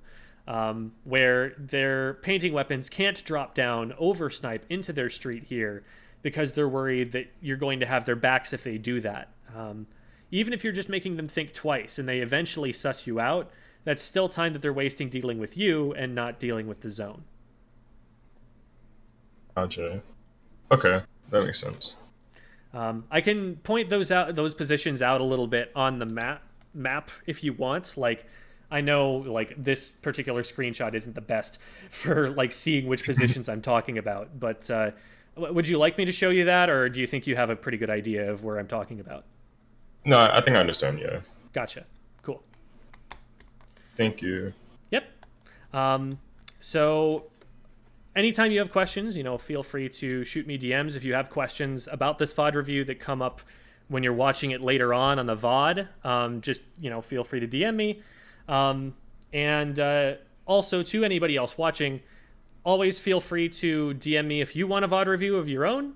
Where their painting weapons can't drop down over snipe into their street here because they're worried that you're going to have their backs if they do that. Even if you're just making them think twice and they eventually suss you out, that's still time that they're wasting dealing with you and not dealing with the zone. Gotcha. Okay, that makes sense. I can point those positions out a little bit on the map if you want. Like, I know like this particular screenshot isn't the best for like seeing which positions I'm talking about, but would you like me to show you that, or do you think you have a pretty good idea of where I'm talking about? No, I think I understand. Yeah. Gotcha. Cool. Thank you. Yep. So anytime you have questions, feel free to shoot me DMs if you have questions about this VOD review that come up when you're watching it later on the VOD. Just, feel free to DM me. And also to anybody else watching, always feel free to DM me if you want a VOD review of your own.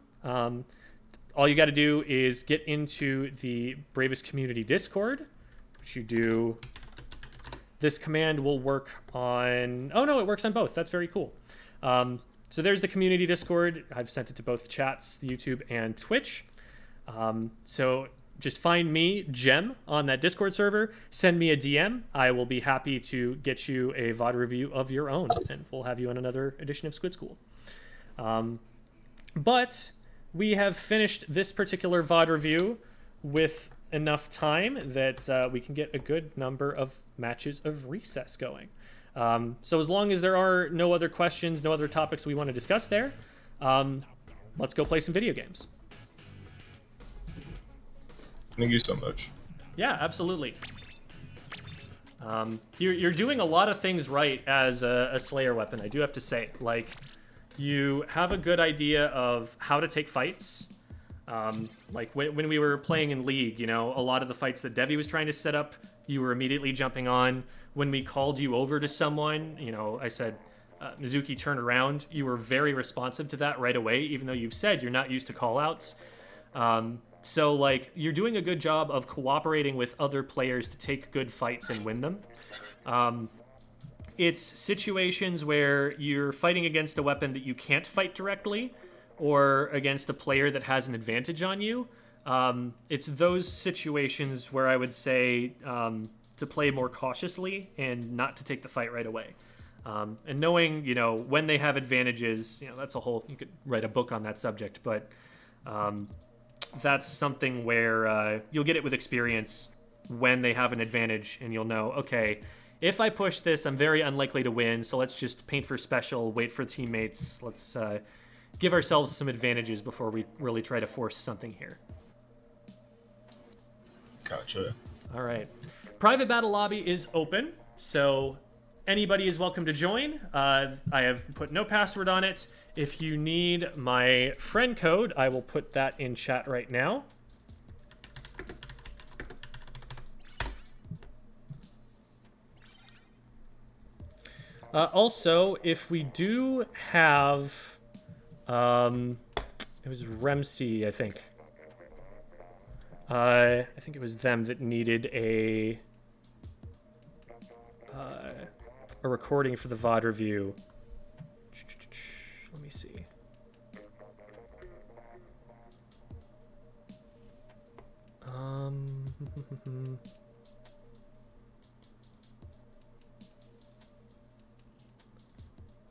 All you got to do is get into the Bravous community Discord, which you do. This command will work on... Oh, no, it works on both. That's very cool. So there's the community Discord. I've sent it to both chats, YouTube, and Twitch. So just find me, Gem, on that Discord server. Send me a DM. I will be happy to get you a VOD review of your own, and we'll have you on another edition of Squid School. But we have finished this particular VOD review with enough time that we can get a good number of matches of Recess going. So as long as there are no other questions, no other topics we want to discuss there, let's go play some video games. Thank you so much. Yeah, absolutely. You're doing a lot of things right as a Slayer weapon, I do have to say. Like, you have a good idea of how to take fights. Like when we were playing in League, a lot of the fights that Devi was trying to set up, you were immediately jumping on. When we called you over to someone, I said, Mizukii, turn around. You were very responsive to that right away, even though you've said you're not used to call-outs. So, like, you're doing a good job of cooperating with other players to take good fights and win them. It's situations where you're fighting against a weapon that you can't fight directly, or against a player that has an advantage on you. It's those situations where I would say to play more cautiously and not to take the fight right away. And knowing, when they have advantages, that's a whole, you could write a book on that subject, but that's something where you'll get it with experience when they have an advantage, and you'll know, okay, if I push this, I'm very unlikely to win, so let's just paint for special, wait for teammates, let's give ourselves some advantages before we really try to force something here. Gotcha. All right. Private battle lobby is open, so anybody is welcome to join. I have put no password on it. If you need my friend code, I will put that in chat right now. Also, if we do have... it was Remc, I think. I think it was them that needed a recording for the VOD review. Let me see.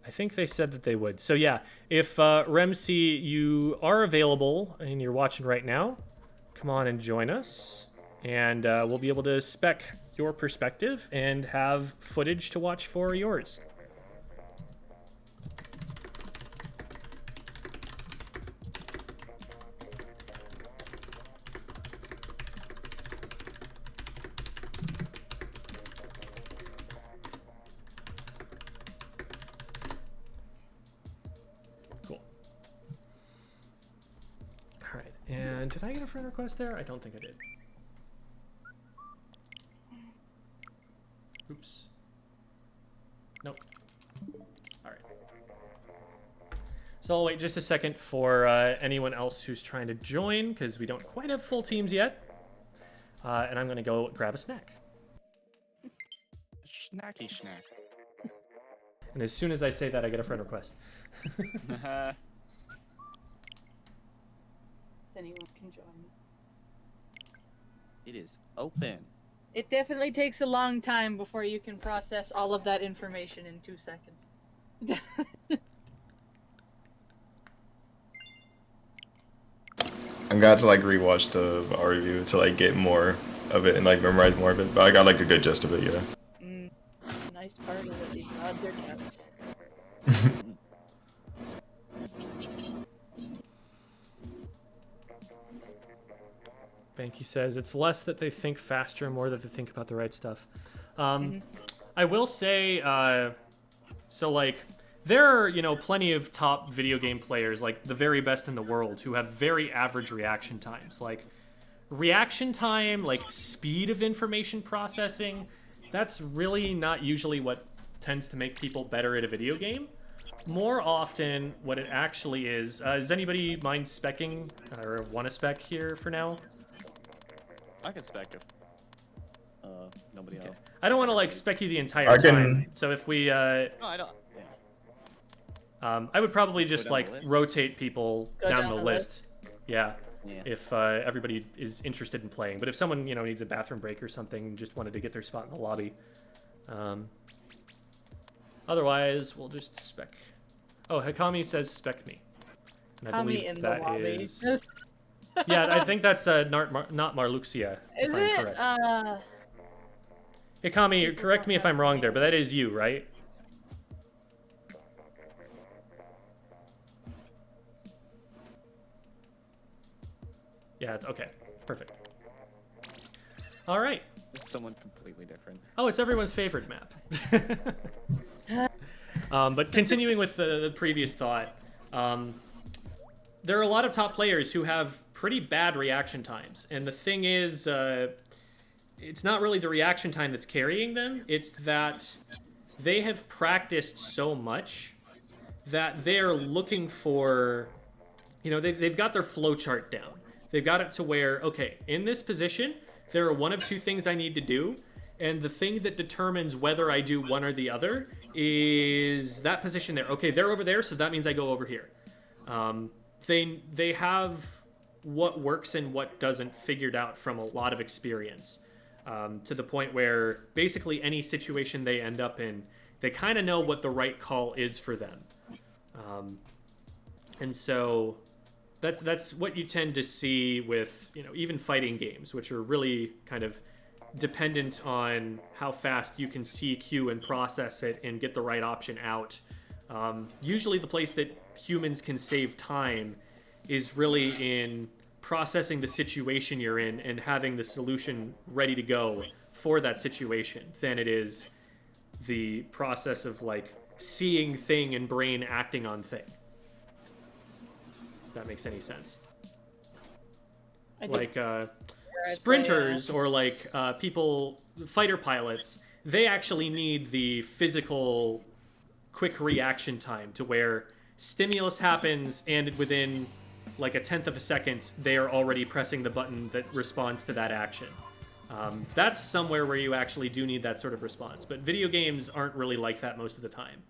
I think they said that they would. So yeah, if Remc, you are available and you're watching right now, come on and join us, and we'll be able to spec your perspective and have footage to watch for yours. Cool. All right, and did I get a friend request there? I don't think I did. Oops. Nope. All right. So I'll wait just a second for anyone else who's trying to join, because we don't quite have full teams yet. And I'm going to go grab a snack. Snacky snack. And as soon as I say that, I get a friend request. Anyone can join. It is open. It definitely takes a long time before you can process all of that information in 2 seconds. I'm glad to like rewatch the VOD review to like get more of it and like memorize more of it. But I got like a good gist of it, yeah. Nice part is that these odds are kept. Banky says it's less that they think faster and more that they think about the right stuff. I will say, so like, there are, you know, plenty of top video game players, like the very best in the world, who have very average reaction times. Like, reaction time, like speed of information processing, that's really not usually what tends to make people better at a video game. More often, what it actually is, does anybody mind speccing or want to spec here for now? I can spec if nobody else. I don't want to like spec you the entire I can- time. So if we, No, I don't. Yeah. I would probably just down like the list? rotate people Go down down the the list. Yeah. Yeah. If everybody is interested in playing, but if someone, you know, needs a bathroom break or something and just wanted to get their spot in the lobby, otherwise we'll just spec. Oh, Hikami says spec me. And I Kami believe in the that lobby. is. Yeah, I think that's not Marluxia. Is if I'm it? correct. Hikami, correct me if I'm wrong there, but that is you, right? Yeah, it's okay. Perfect. All right. Someone completely different. Oh, it's everyone's favorite map. But continuing with the previous thought, there are a lot of top players who have pretty bad reaction times. And the thing is, it's not really the reaction time that's carrying them. It's that they have practiced so much that they're looking for, you know, they've got their flowchart down. They've got it to where, okay, in this position, there are one of two things I need to do. And the thing that determines whether I do one or the other is that position there. Okay, they're over there, so that means I go over here. They have what works and what doesn't figured out from a lot of experience, to the point where basically any situation they end up in, they kind of know what the right call is for them. And so that's what you tend to see with, you know, even fighting games, which are really kind of dependent on how fast you can see cue and process it and get the right option out. Usually the place that humans can save time is really in processing the situation you're in and having the solution ready to go for that situation than it is the process of like seeing thing and brain acting on thing. If that makes any sense. Like sprinters or like people, fighter pilots, they actually need the physical quick reaction time to where stimulus happens and within like a tenth of a second they are already pressing the button that responds to that action. That's somewhere where you actually do need that sort of response, but video games aren't really like that most of the time.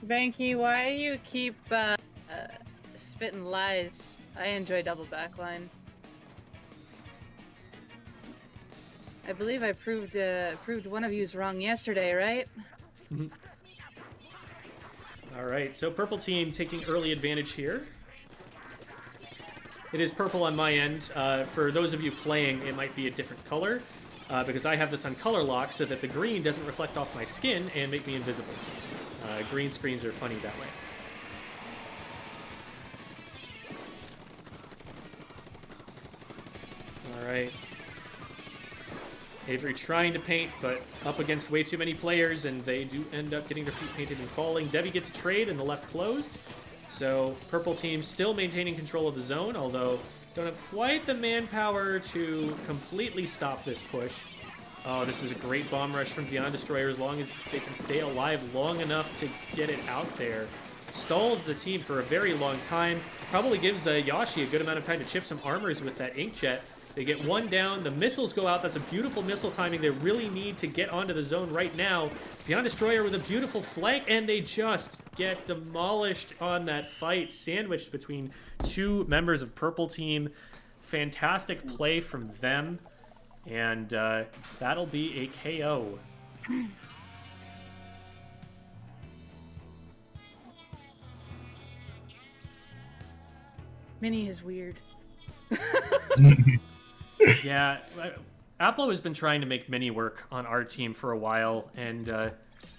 Banky, why you keep spitting lies? I enjoy double backline. I believe I proved one of you's wrong yesterday, right? All right, so purple team taking early advantage here. It is purple on my end. For those of you playing, it might be a different color because I have this on color lock so that the green doesn't reflect off my skin and make me invisible. Green screens are funny that way. All right. Avery trying to paint, but up against way too many players, and they do end up getting their feet painted and falling. Debbie gets a trade, and the left closed. So purple team still maintaining control of the zone, although don't have quite the manpower to completely stop this push. Oh, this is a great bomb rush from Beyond Destroyer as long as they can stay alive long enough to get it out there. Stalls the team for a very long time. Probably gives Yashi a good amount of time to chip some armors with that inkjet. They get one down. The missiles go out. That's a beautiful missile timing. They really need to get onto the zone right now. Beyond Destroyer with a beautiful flank, and they just get demolished on that fight, sandwiched between two members of Purple Team. Fantastic play from them, and that'll be a KO. Mini is weird. Yeah, Apple has been trying to make Mini work on our team for a while, and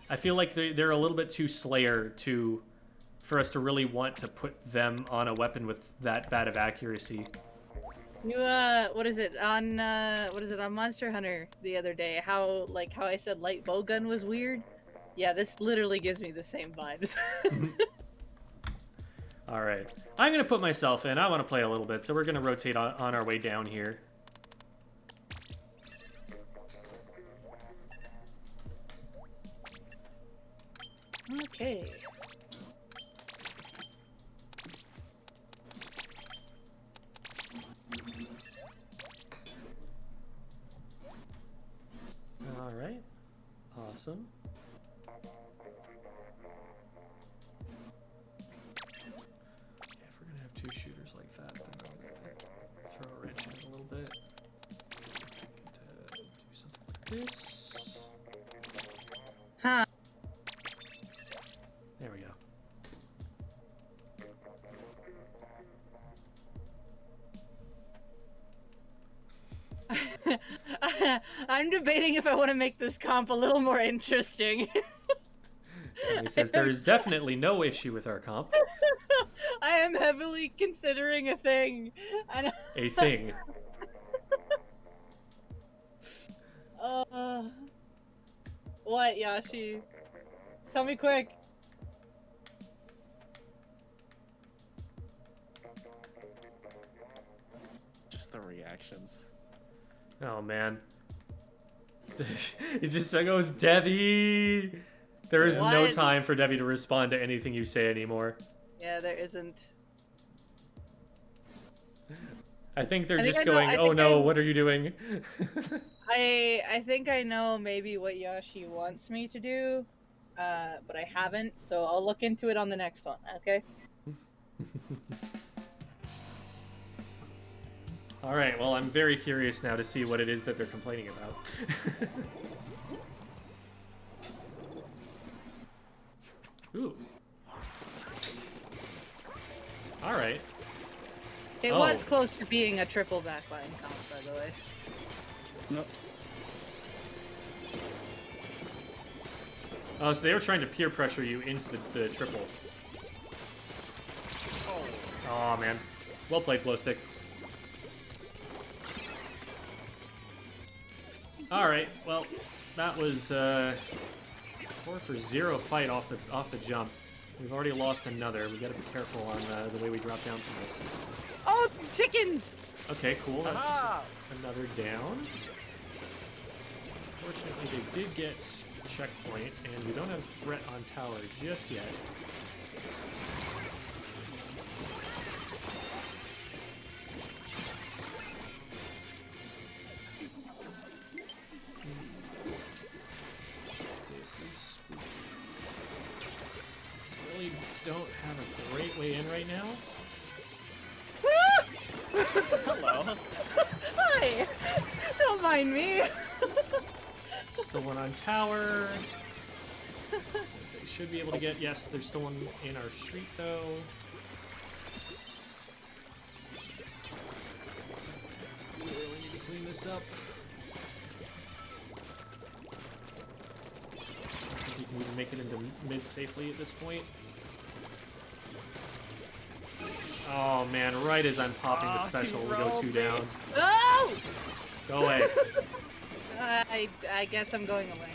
I feel like they're a little bit too Slayer for us to really want to put them on a weapon with that bad of accuracy. You what is it on Monster Hunter the other day? How I said light bowgun was weird? Yeah, this literally gives me the same vibes. All right, I'm gonna put myself in. I want to play a little bit, so we're gonna rotate on our way down here. Okay. All right, awesome. If we're gonna have two shooters like that, then I'm gonna throw a wrench in it a little bit. Get to do something like this. Huh. There we go. I'm debating if I want to make this comp a little more interesting. And he says there is definitely no issue with our comp. I am heavily considering a thing. A thing. What, Yashi? Tell me quick. Just the reactions. Oh man. It just goes, Devi! There is no What? time for Devi to respond to anything you say anymore. Yeah, there isn't. I think they're I think just I know- going, I oh think no, I- what are you doing? I think I know maybe what Yashi wants me to do, but I haven't, so I'll look into it on the next one, okay? Alright, well, I'm very curious now to see what it is that they're complaining about. Ooh. Alright. It Oh. was close to being a triple backline comp, by the way. Nope. Oh, so they were trying to peer pressure you into the triple. Oh, man. Well played, Glowstick. Alright, well, that was 4-for-0 fight off the jump. We've already lost another. We gotta be careful on the way we drop down from this. Oh, chickens! Okay, cool. That's Ah! another down. Fortunately, they did get checkpoint, and we don't have threat on tower just yet. This is sweet. Really don't have a great way in right now. Hello. Hi! Don't mind me! Still one on tower. They should be able to get, yes, there's still one in our street though. We really need to clean this up. I don't think you can even make it into mid safely at this point. Oh man, right as I'm popping the special, we go 2 down. Oh! Go away. I guess I'm going away.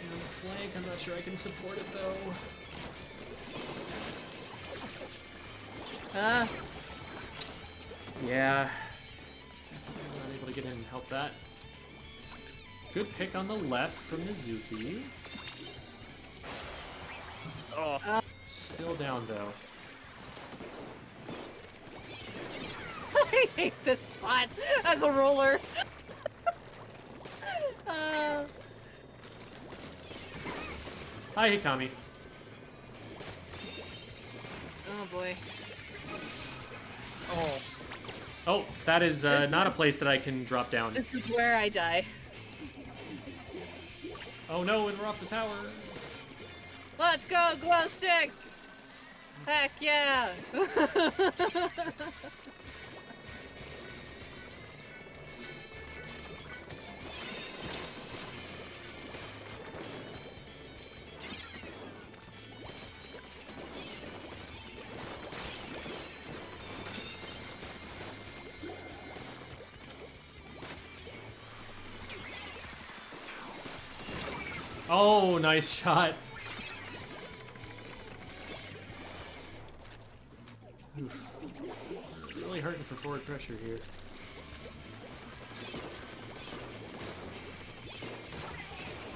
On the flank, I'm not sure I can support it though. Yeah. Definitely not able to get in and help that. Good pick on the left from Mizukii. Oh. Still down though. I hate this spot as a roller. Hi, Hikami. Oh boy. Oh. Oh, that is not a place that I can drop down. This is where I die. Oh no, and we're off the tower. Let's go, glow stick! Heck yeah! Oh, nice shot. Oof. Really hurting for forward pressure here.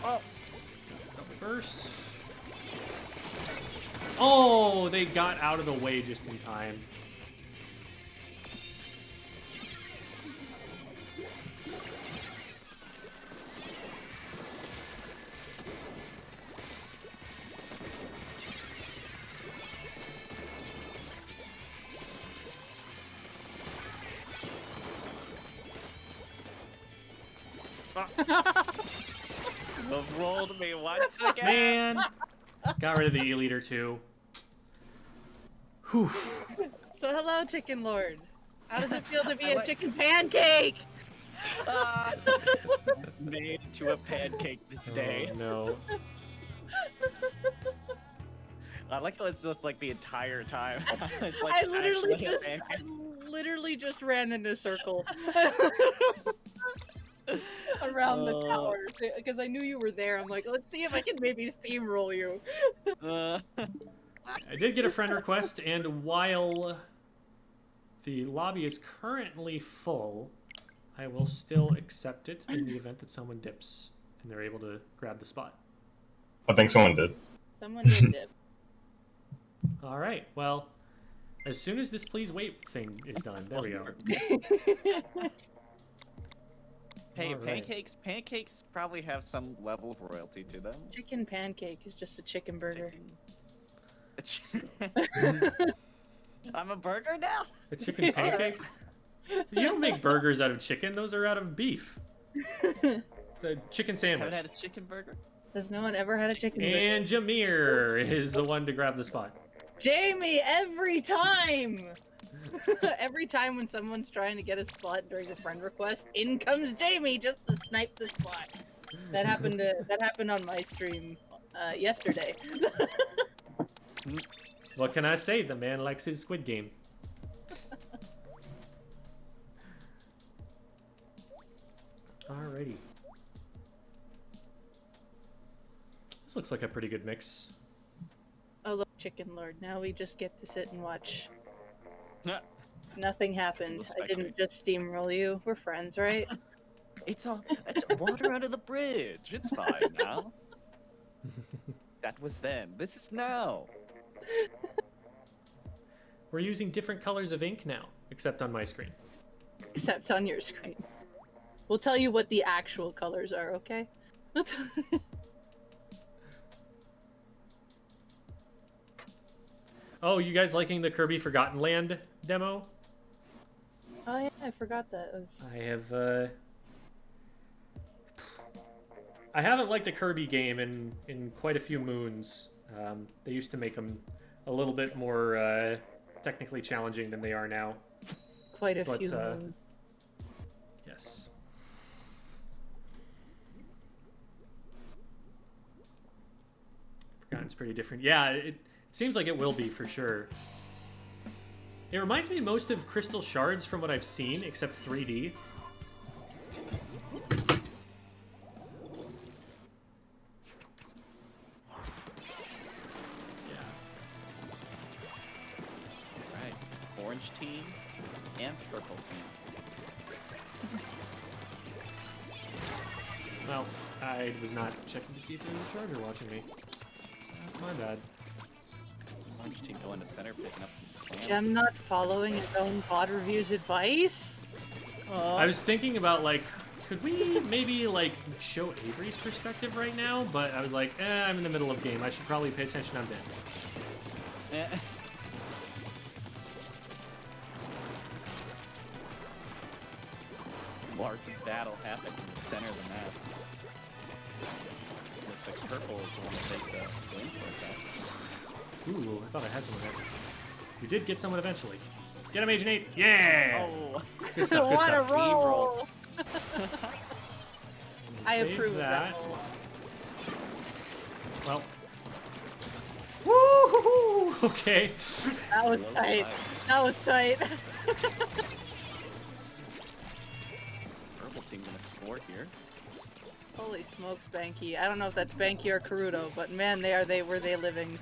Oh, Double burst. Oh, they got out of the way just in time. you've rolled me once again. Man, got rid of the E-leader too. Whew. So hello, Chicken Lord. How does it feel to be I a like- chicken pancake? Made to a pancake this day. Oh, no. I like how it's just like the entire time. It's like I literally actually a just, pancake. I literally just ran in a circle around the Oh. tower because I knew you were there. I'm like, let's see if I can maybe steamroll you. I did get a friend request, and while the lobby is currently full, I will still accept it in the event that someone dips and they're able to grab the spot. I think someone did. Someone did dip. All right, well, as soon as this please wait thing is done, there we go. Hey, All right. pancakes probably have some level of royalty to them. Chicken pancake is just a chicken burger. I'm a burger now? A chicken pancake? You don't make burgers out of chicken, those are out of beef. It's a chicken sandwich. Haven't had a chicken burger? Has no one ever had a chicken burger? And Jameer is the one to grab the spot. Jamie, every time! Every time when someone's trying to get a spot during a friend request, in comes Jamie just to snipe the spot. That happened on my stream yesterday. What can I say? The man likes his Squid Game. Alrighty. This looks like a pretty good mix. Oh look, Chicken Lord. Now we just get to sit and watch. Yeah. Nothing happened. We'll I didn't spectate. just steamroll you. We're friends, right? It's water under the bridge. It's fine now. That was then. This is now. We're using different colors of ink now, except on my screen. Except on your screen. We'll tell you what the actual colors are, okay? Oh, you guys liking the Kirby Forgotten Land demo? Oh yeah, I forgot that. Was... I haven't liked a Kirby game in quite a few moons. They used to make them a little bit more technically challenging than they are now. Quite a But, few. Moons. Yes. Forgotten's pretty different. Yeah, it seems like it will be for sure. It reminds me most of Crystal Shards from what I've seen, except 3D. Yeah. Right. Orange team and purple team. Well, I was not checking to see if there was a charger watching me. That's my bad. Orange team going to center, picking up some plants. Gem not following his own VOD reviews advice? I was thinking about, like, could we maybe, like, show Avery's perspective right now? But I was like, I'm in the middle of game. I should probably pay attention. I'm dead. large battle happened in the center of the map. Looks like purple is the one to take the win for that. Ooh, I thought I had someone there. We did get someone eventually. Get him, Agent 8! Yeah! Oh, Good stuff, good What a stuff. roll! I Save approve of that roll. Well. Woo! Okay. That was Close tight. fight. That was tight. Purple team gonna score here. Holy smokes, Banky. I don't know if that's Banky or Karuto, but man, were they living.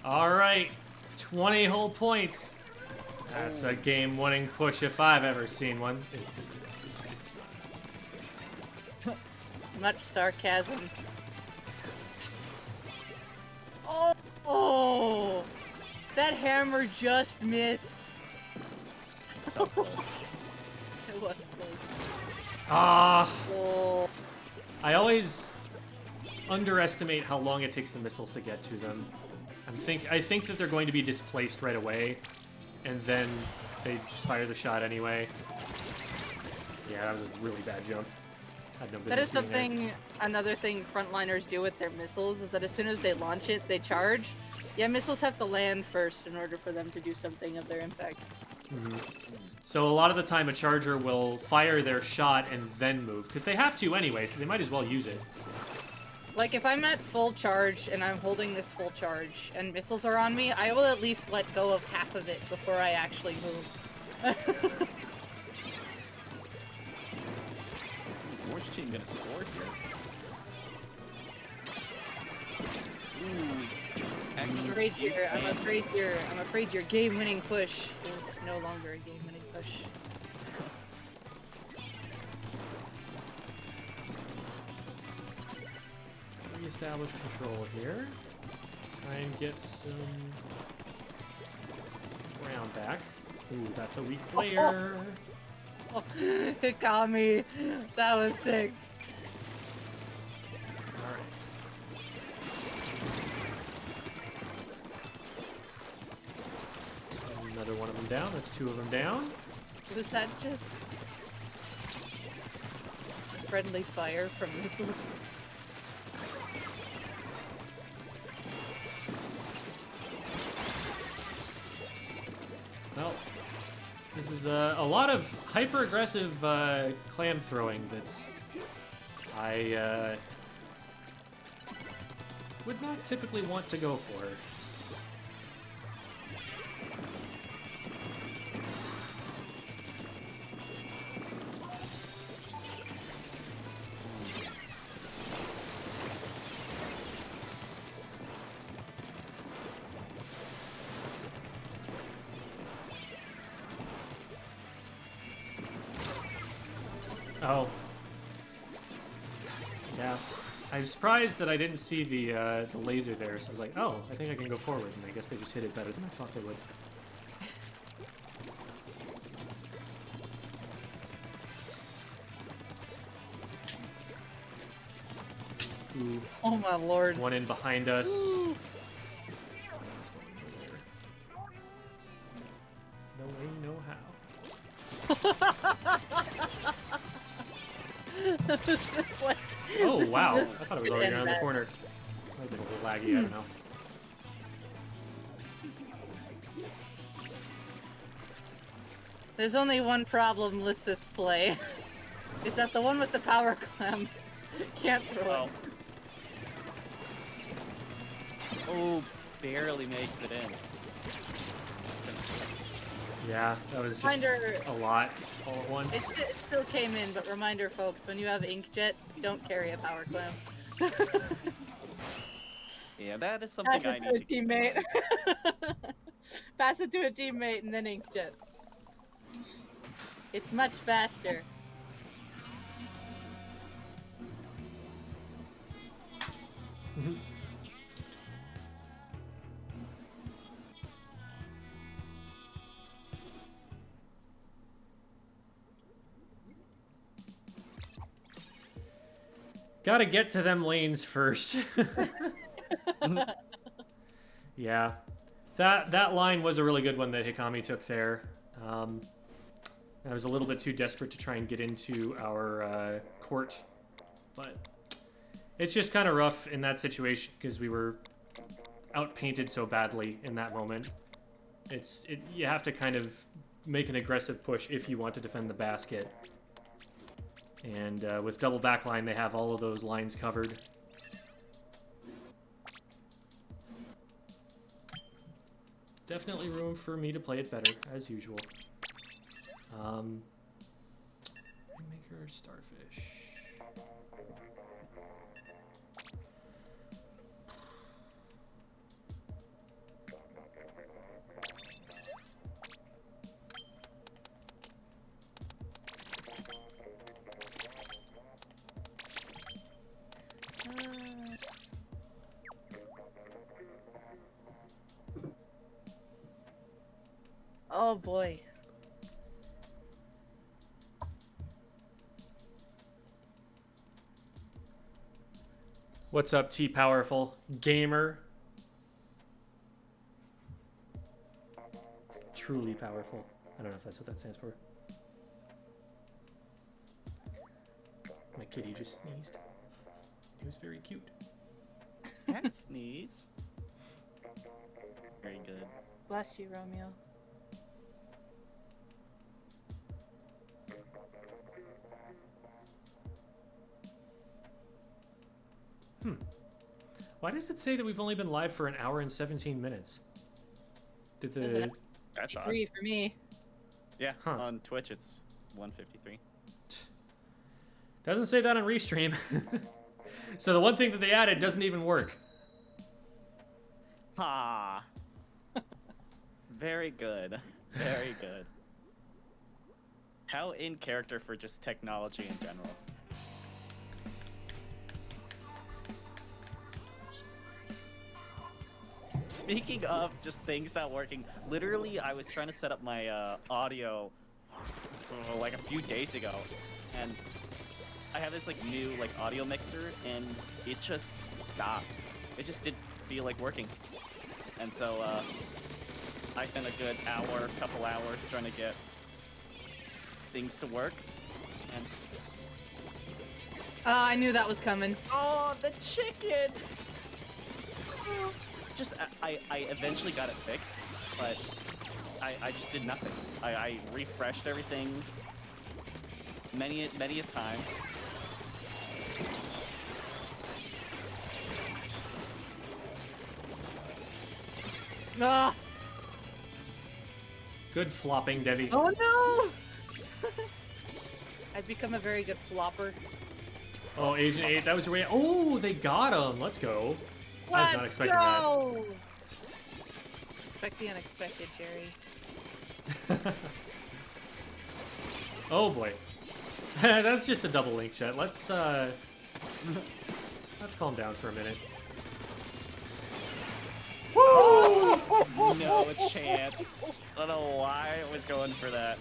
All right. 20 whole points. That's a game-winning push if I've ever seen one. Much sarcasm. Oh, that hammer just missed. So close. It was close. Ah, Oh, I always underestimate how long it takes the missiles to get to them. I think that they're going to be displaced right away, and then they just fire the shot anyway. Yeah, that was a really bad jump. Had no that is business being there. another thing frontliners do with their missiles is that as soon as they launch it, they charge. Yeah, missiles have to land first in order for them to do something of their impact. So a lot of the time, a charger will fire their shot and then move, because they have to anyway, so they might as well use it. Like, if I'm at full charge and I'm holding this full charge and missiles are on me, I will at least let go of half of it before I actually move. Orange team gonna score here. Ooh. I'm afraid your game-winning push is no longer a game-winning push. Reestablish control here. Try and get some ground back. Ooh, that's a weak player. Oh, it got me. That was sick. Alright. Another one of them down. That's two of them down. Was that just friendly fire from missiles? Well, this is a lot of hyper-aggressive clam throwing that I would not typically want to go for. Oh. Yeah. I'm surprised that I didn't see the laser there, so I was like, oh, I think I can go forward, and I guess they just hit it better than I thought they would. Ooh, Oh my lord. one in behind us. Ooh. Let's go over there. No way, no how. This is like, Oh, this- wow. I this thought it was could already end around the bad. corner. Might have been a little laggy, I don't know. There's only one problem with play. Is that the one with the power clam can't throw Oh. it. Oh, barely makes it in. Yeah, that was just Reminder, a lot all at once. it still came in, but reminder folks, when you have inkjet, don't carry a power clam. Yeah, that is something Pass I it need to a to keep in teammate. mind. Pass it to a teammate and then inkjet. It's much faster. Gotta get to them lanes first. Yeah. That line was a really good one that Hikami took there. I was a little bit too desperate to try and get into our court, but it's just kind of rough in that situation because we were outpainted so badly in that moment. You have to kind of make an aggressive push if you want to defend the basket. And with double backline, they have all of those lines covered. Definitely room for me to play it better, as usual. Rainmaker, Starfish. Oh boy. What's up, T Powerful Gamer? Truly powerful. I don't know if that's what that stands for. My kitty just sneezed. It was very cute. Cat sneeze. Very good. Bless you, Romeo. Why does it say that we've only been live for an hour and 17 minutes? Did the... That's odd. 3 for me. Yeah, Huh. on Twitch it's 153. Doesn't say that on Restream. So the one thing that they added doesn't even work. Ha! Very good. Very good. How in character for just technology in general. Speaking of just things not working, literally I was trying to set up my audio like a few days ago, and I have this like new like audio mixer, and it just stopped. It just didn't feel like working, and so I spent a good couple hours trying to get things to work, and I knew that was coming. oh, the chicken! Just I eventually got it fixed, but I just did nothing. I refreshed everything many a time. Ah! Good flopping, Devi. Oh no! I've become a very good flopper. Oh, Agent 8, that was your way. Oh, they got him. Let's go. I was not expecting go! Expect the unexpected, Jerry. Oh boy. That's just a double link, chat. Let's calm down for a minute. Woo! No chance. I don't know why I was going for that.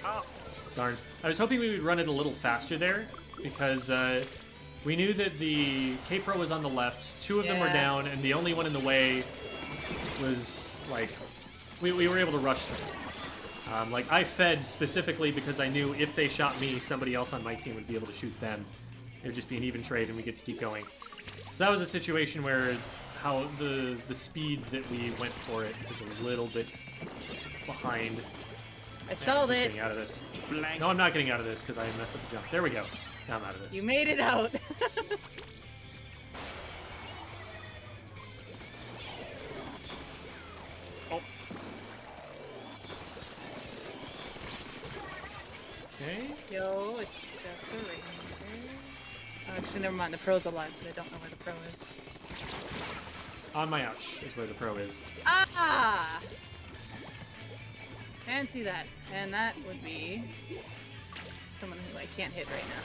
Oh. Darn. I was hoping we would run it a little faster there, because we knew that the K-Pro was on the left, 2 of them were Yeah. down, and the only one in the way was, like, we were able to rush them. Like, I fed specifically because I knew if they shot me, somebody else on my team would be able to shoot them. It would just be an even trade, and we get to keep going. So that was a situation where how the speed that we went for it was a little bit behind. I stalled I'm just it. getting out of this. Blank. No, I'm not getting out of this because I messed up the jump. There we go. Now I'm out of this. You made it out. Oh. Okay. Yo, it's just a rainmaker. Oh, actually, never mind. The pro's alive, but I don't know where the pro is. On my ouch is where the pro is. Ah! Fancy that. And that would be someone who I can't hit right now.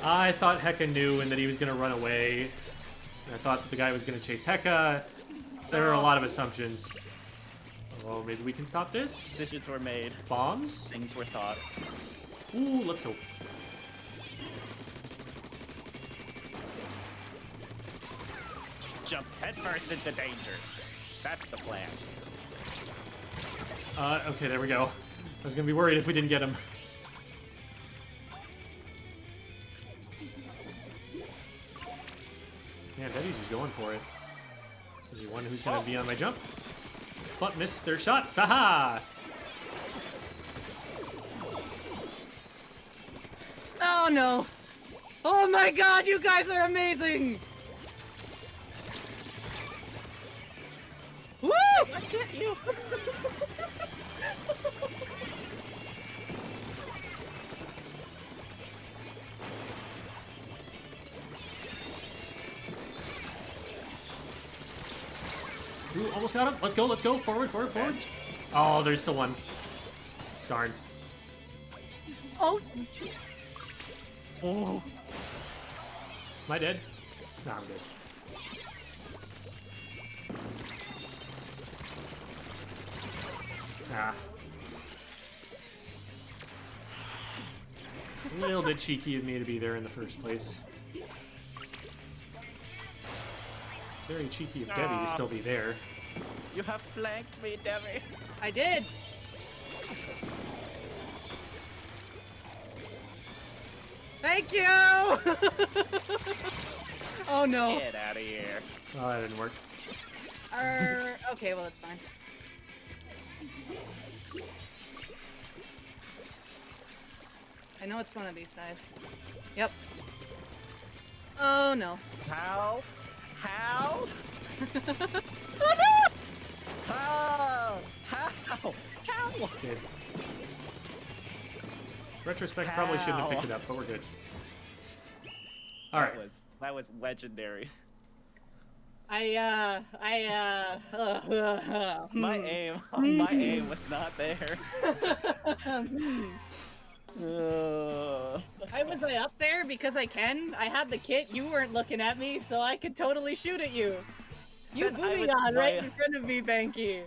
I thought Heka knew and that he was gonna run away. I thought that the guy was gonna chase Heka. There are a lot of assumptions. Oh, maybe we can stop this? Decisions were made. Bombs? Things were thought. Ooh, let's go. Jump headfirst into danger. That's the plan. Okay, there we go. I was gonna be worried if we didn't get him. Man, Debbie's just going for it. Is he one who's gonna be on my jump? But missed their shots. Haha! Oh no! Oh my god, you guys are amazing! Woo! I get you. Ooh, almost got him. Let's go, let's go. Forward, forward, forward. Oh, there's still one. Darn. Oh! Oh. Am I dead? Nah, I'm good. Ah. A little bit cheeky of me to be there in the first place. Very cheeky of Debbie to still be there. You have flanked me, Debbie. I did! Thank you! Oh no. Get out of here. Oh, that didn't work. Okay, well, that's fine. I know it's one of these sides. Yep. Oh no. How? How? Oh no! How? How? How? Good. Retrospect probably shouldn't have picked it up, but we're good. Alright. That was legendary. My aim was not there. I was up there because I can. I had the kit. You weren't looking at me, so I could totally shoot at you. You boomed on right in front of me, Banky.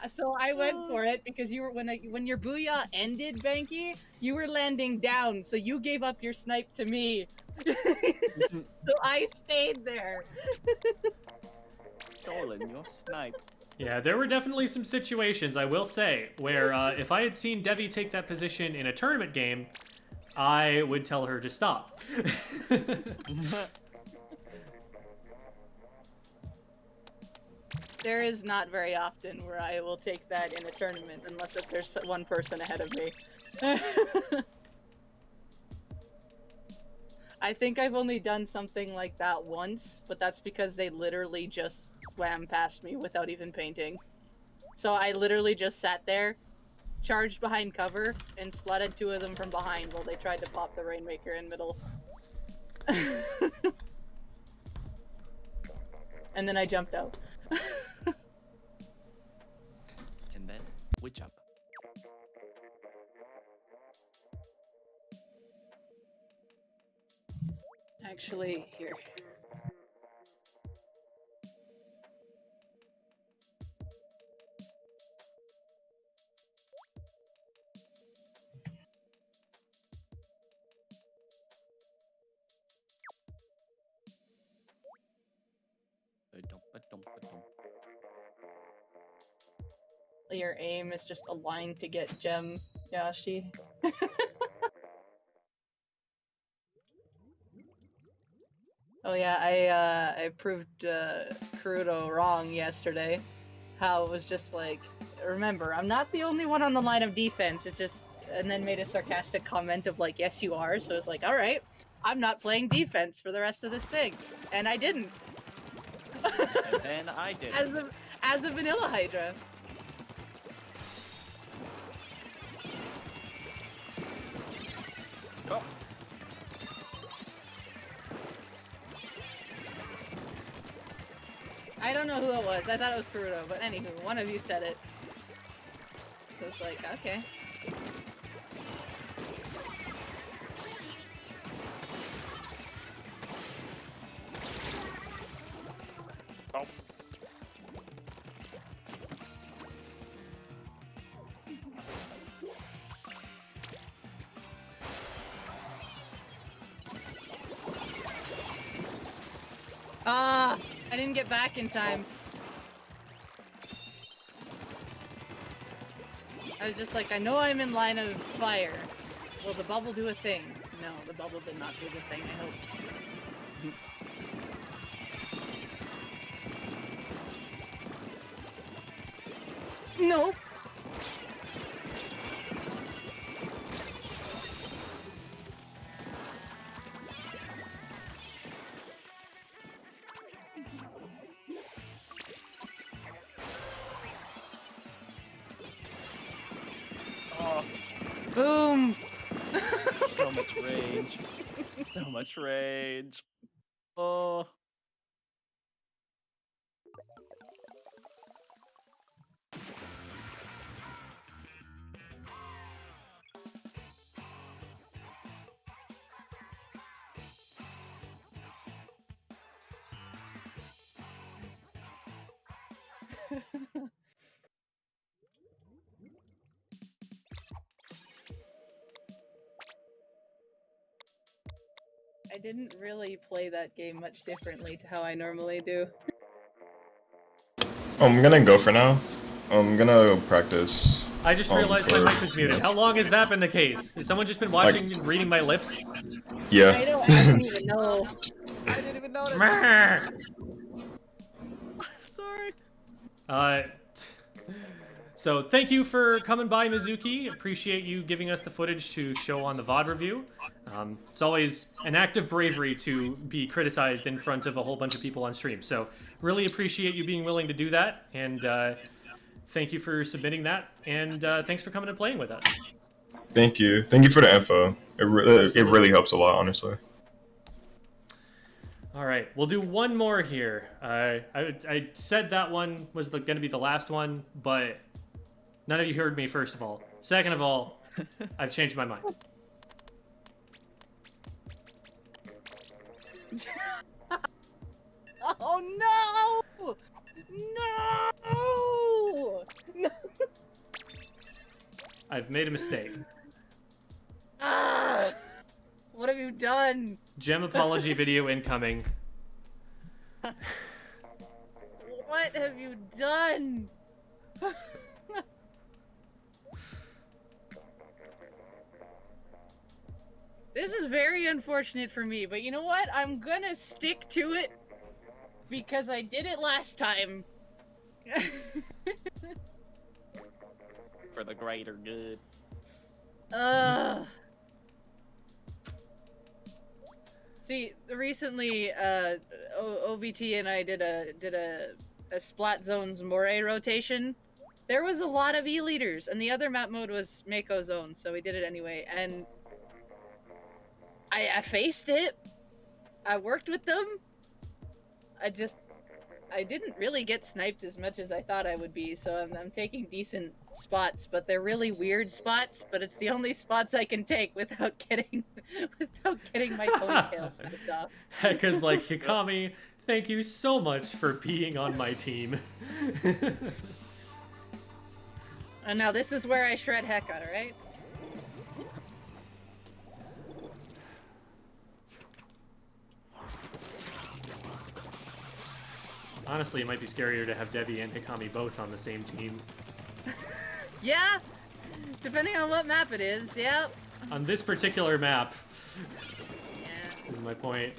So I went for it because you were when your booyah ended, Banky, you were landing down, so you gave up your snipe to me. So I stayed there. Stolen your snipe. Yeah, there were definitely some situations, I will say, where if I had seen Devi take that position in a tournament game, I would tell her to stop. There is not very often where I will take that in a tournament unless if there's one person ahead of me. I think I've only done something like that once, but that's because they literally just swam past me without even painting. So I literally just sat there, charged behind cover, and splatted two of them from behind while they tried to pop the Rainmaker in middle. And then I jumped out. And then we jump. Actually, here. Your aim is just aligned to get gem, Yashi. Oh yeah, I proved Kurudo wrong yesterday. How it was just like, remember, I'm not the only one on the line of defense. It's just, and then made a sarcastic comment of like, yes you are. So it's like, all right, I'm not playing defense for the rest of this thing, and I didn't. And then I did. As a vanilla Hydra. Oh. I don't know who it was. I thought it was Kurudo, but anywho, one of you said it. So it's like, okay. I didn't get back in time. I was just like, I know I'm in line of fire. Will the bubble do a thing? No, the bubble did not do the thing, I hope. Nope. Oh, Boom! so much rage. So much rage. Oh. I didn't really play that game much differently to how I normally do. I'm gonna go for now. I'm gonna practice. I just realized my for- mic was muted. How long has that been the case? Has someone just been watching and reading my lips? Yeah. I didn't even know. I didn't even notice. Meh. Sorry. So thank you for coming by, Mizukii. Appreciate you giving us the footage to show on the VOD review. It's always an act of bravery to be criticized in front of a whole bunch of people on stream. So really appreciate you being willing to do that, and thank you for submitting that, and thanks for coming and playing with us. Thank you. Thank you for the info. It really helps a lot, honestly. All right, we'll do one more here. I said that one was going to be the last one, but none of you heard me, first of all. Second of all, I've changed my mind. Oh no! No! No! I've made a mistake. Ah! What have you done? Gem apology video incoming. What have you done? This is very unfortunate for me, but you know what? I'm gonna stick to it because I did it last time. For the greater good. See, recently, OBT and I did a Splat Zones Moray rotation. There was a lot of E-leaders, and the other map mode was Mako Zone, so we did it anyway, and I faced it. I worked with them. I didn't really get sniped as much as I thought I would be, so I'm taking decent spots, but they're really weird spots, but it's the only spots I can take without getting my ponytail snipped off. Because, like, Hikami, thank you so much for being on my team. And now this is where I shred Heka, right? Honestly, it might be scarier to have Devi and Hikami both on the same team. Yeah, depending on what map it is, yep. On this particular map, Yeah. is my point.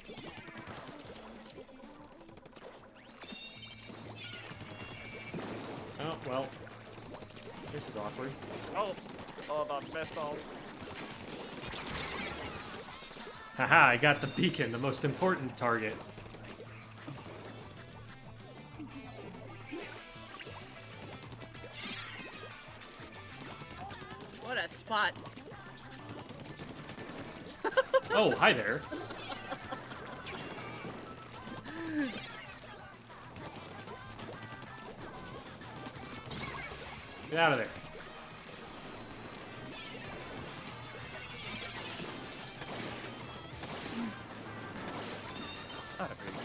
Oh, well. This is awkward. Oh, the missiles. Haha, I got the beacon, the most important target. What a spot. Oh, hi there. Get out of there. Not a very good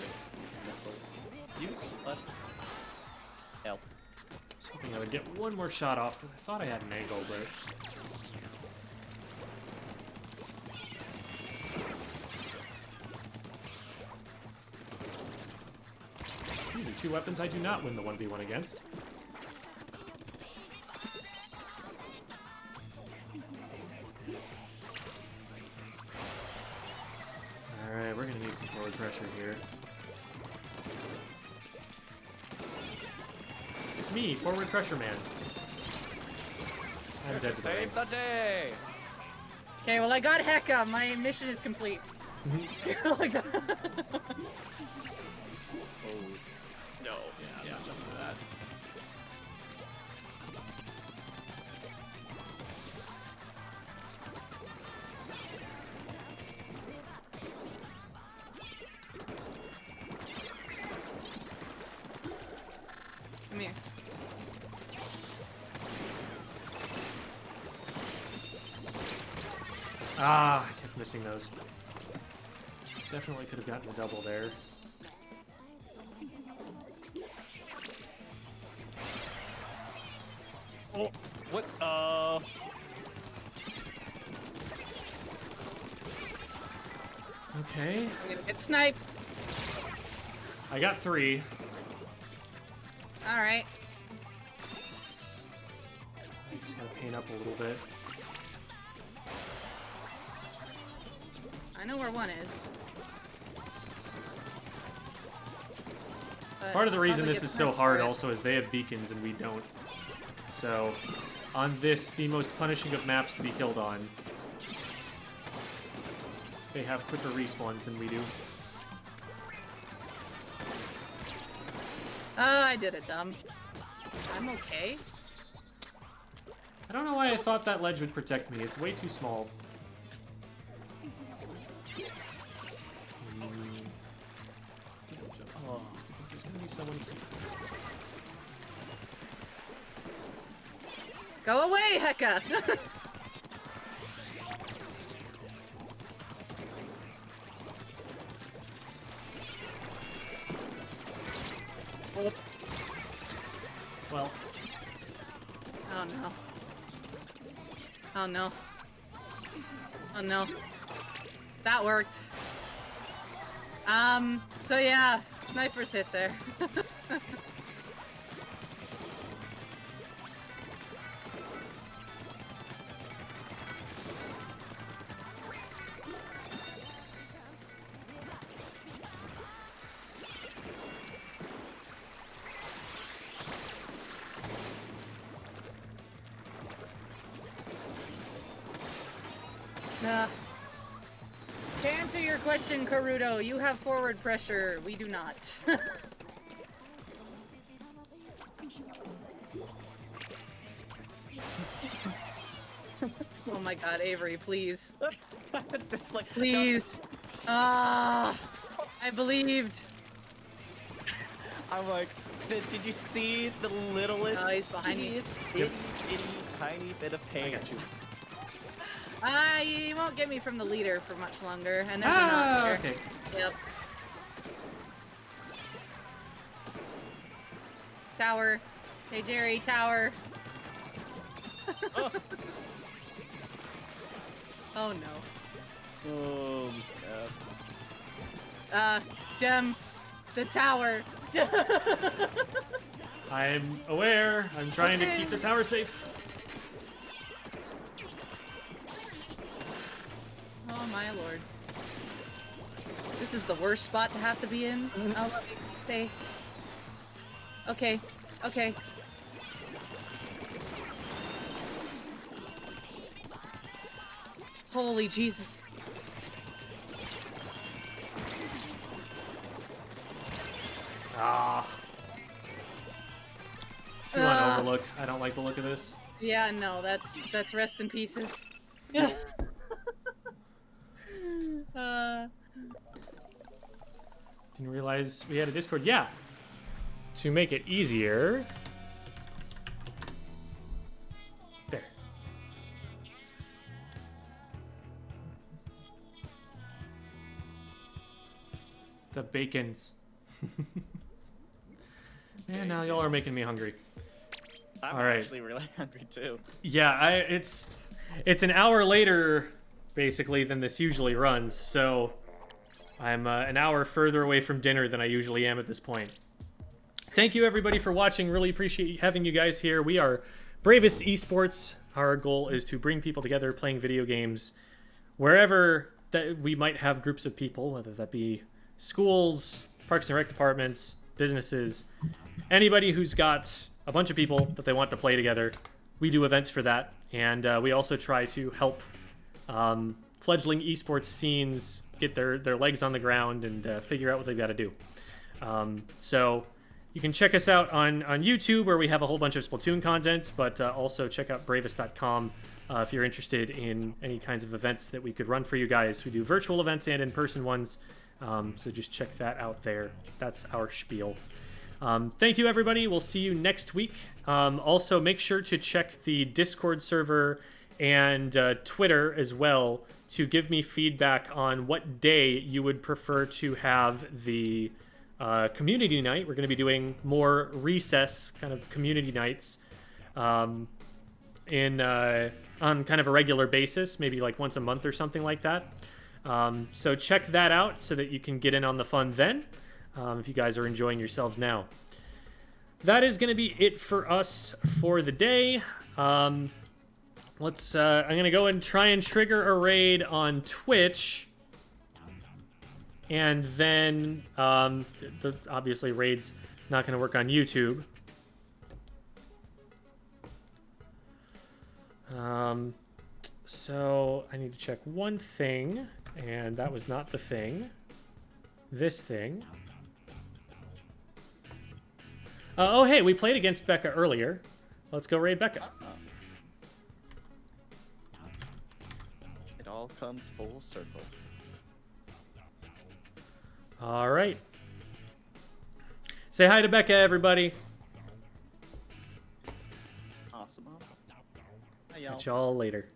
missile. Use, but help. I was hoping I would get one more shot off, because I thought I had an angle, but... two weapons I do not win the 1v1 against. Alright, we're gonna need some forward pressure here. It's me, forward pressure man. I'm dead to the Save the day! Okay, well I got Heka. My mission is complete. Oh my god. No. Yeah, jump into that. Come here. Ah, I kept missing those. Definitely could have gotten a double there. Oh, what? Okay. I'm gonna get sniped. I got 3. Alright. I just gotta paint up a little bit. I know where one is. But Part of the reason probably this get is so sniped hard for it. also is they have beacons and we don't. So, on this, the most punishing of maps to be killed on, they have quicker respawns than we do. Oh, I did it, dumb. I'm okay. I don't know why I thought that ledge would protect me. It's way too small. Oh, there's gonna be someone. Go away, Heka! Well, Oh no. Oh no. Oh no. That worked. So yeah, snipers hit there. To answer your question, Karuto, you have forward pressure. We do not. Oh my god, Avery, please. This, like, Please. Ah, I believed. I'm like, did you see the littlest, Oh, he's behind me. ittiest, Yep. itty tiny bit of I pain? got you. You won't get me from the leader for much longer. And there's a knot there. Okay. Yep. Tower. Hey, Jerry, tower. Oh no. Oh, snap. Gem. The tower. I'm aware. I'm trying to keep the tower safe. Oh my lord. This is the worst spot to have to be in. I'll let you stay. Okay. Okay. Holy Jesus. Ah. Too on overlook. I don't like the look of this. Yeah, no, that's rest in pieces. Didn't realize we had a Discord. Yeah. To make it easier. There. The bacons. And now y'all are making me hungry. I'm All right. actually really hungry too. Yeah, it's an hour later, basically, than this usually runs, so I'm an hour further away from dinner than I usually am at this point. thank you everybody for watching. Really appreciate having you guys here. We are Bravous Esports. Our goal is to bring people together playing video games wherever that we might have groups of people, whether that be schools, parks and rec departments, businesses, anybody who's got a bunch of people that they want to play together. We do events for that, and we also try to help fledgling esports scenes get their legs on the ground and figure out what they've got to do. So you can check us out on YouTube, where we have a whole bunch of Splatoon content, but also check out bravous.com if you're interested in any kinds of events that we could run for you guys. We do virtual events and in-person ones, so just check that out there. That's our spiel. Thank you, everybody. We'll see you next week. Also, make sure to check the Discord server and Twitter as well to give me feedback on what day you would prefer to have the community night. We're going to be doing more recess kind of community nights on kind of a regular basis, maybe like once a month or something like that. So check that out so that you can get in on the fun then, if you guys are enjoying yourselves now. That is going to be it for us for the day. I'm going to go and try and trigger a raid on Twitch. And then, obviously, raid's not going to work on YouTube. So I need to check one thing, and that was not the thing. This thing. Oh, hey, we played against Becca earlier. Let's go raid Becca. It all comes full circle. All right. Say hi to Becca, everybody. Awesome. Hi, y'all. Catch y'all later.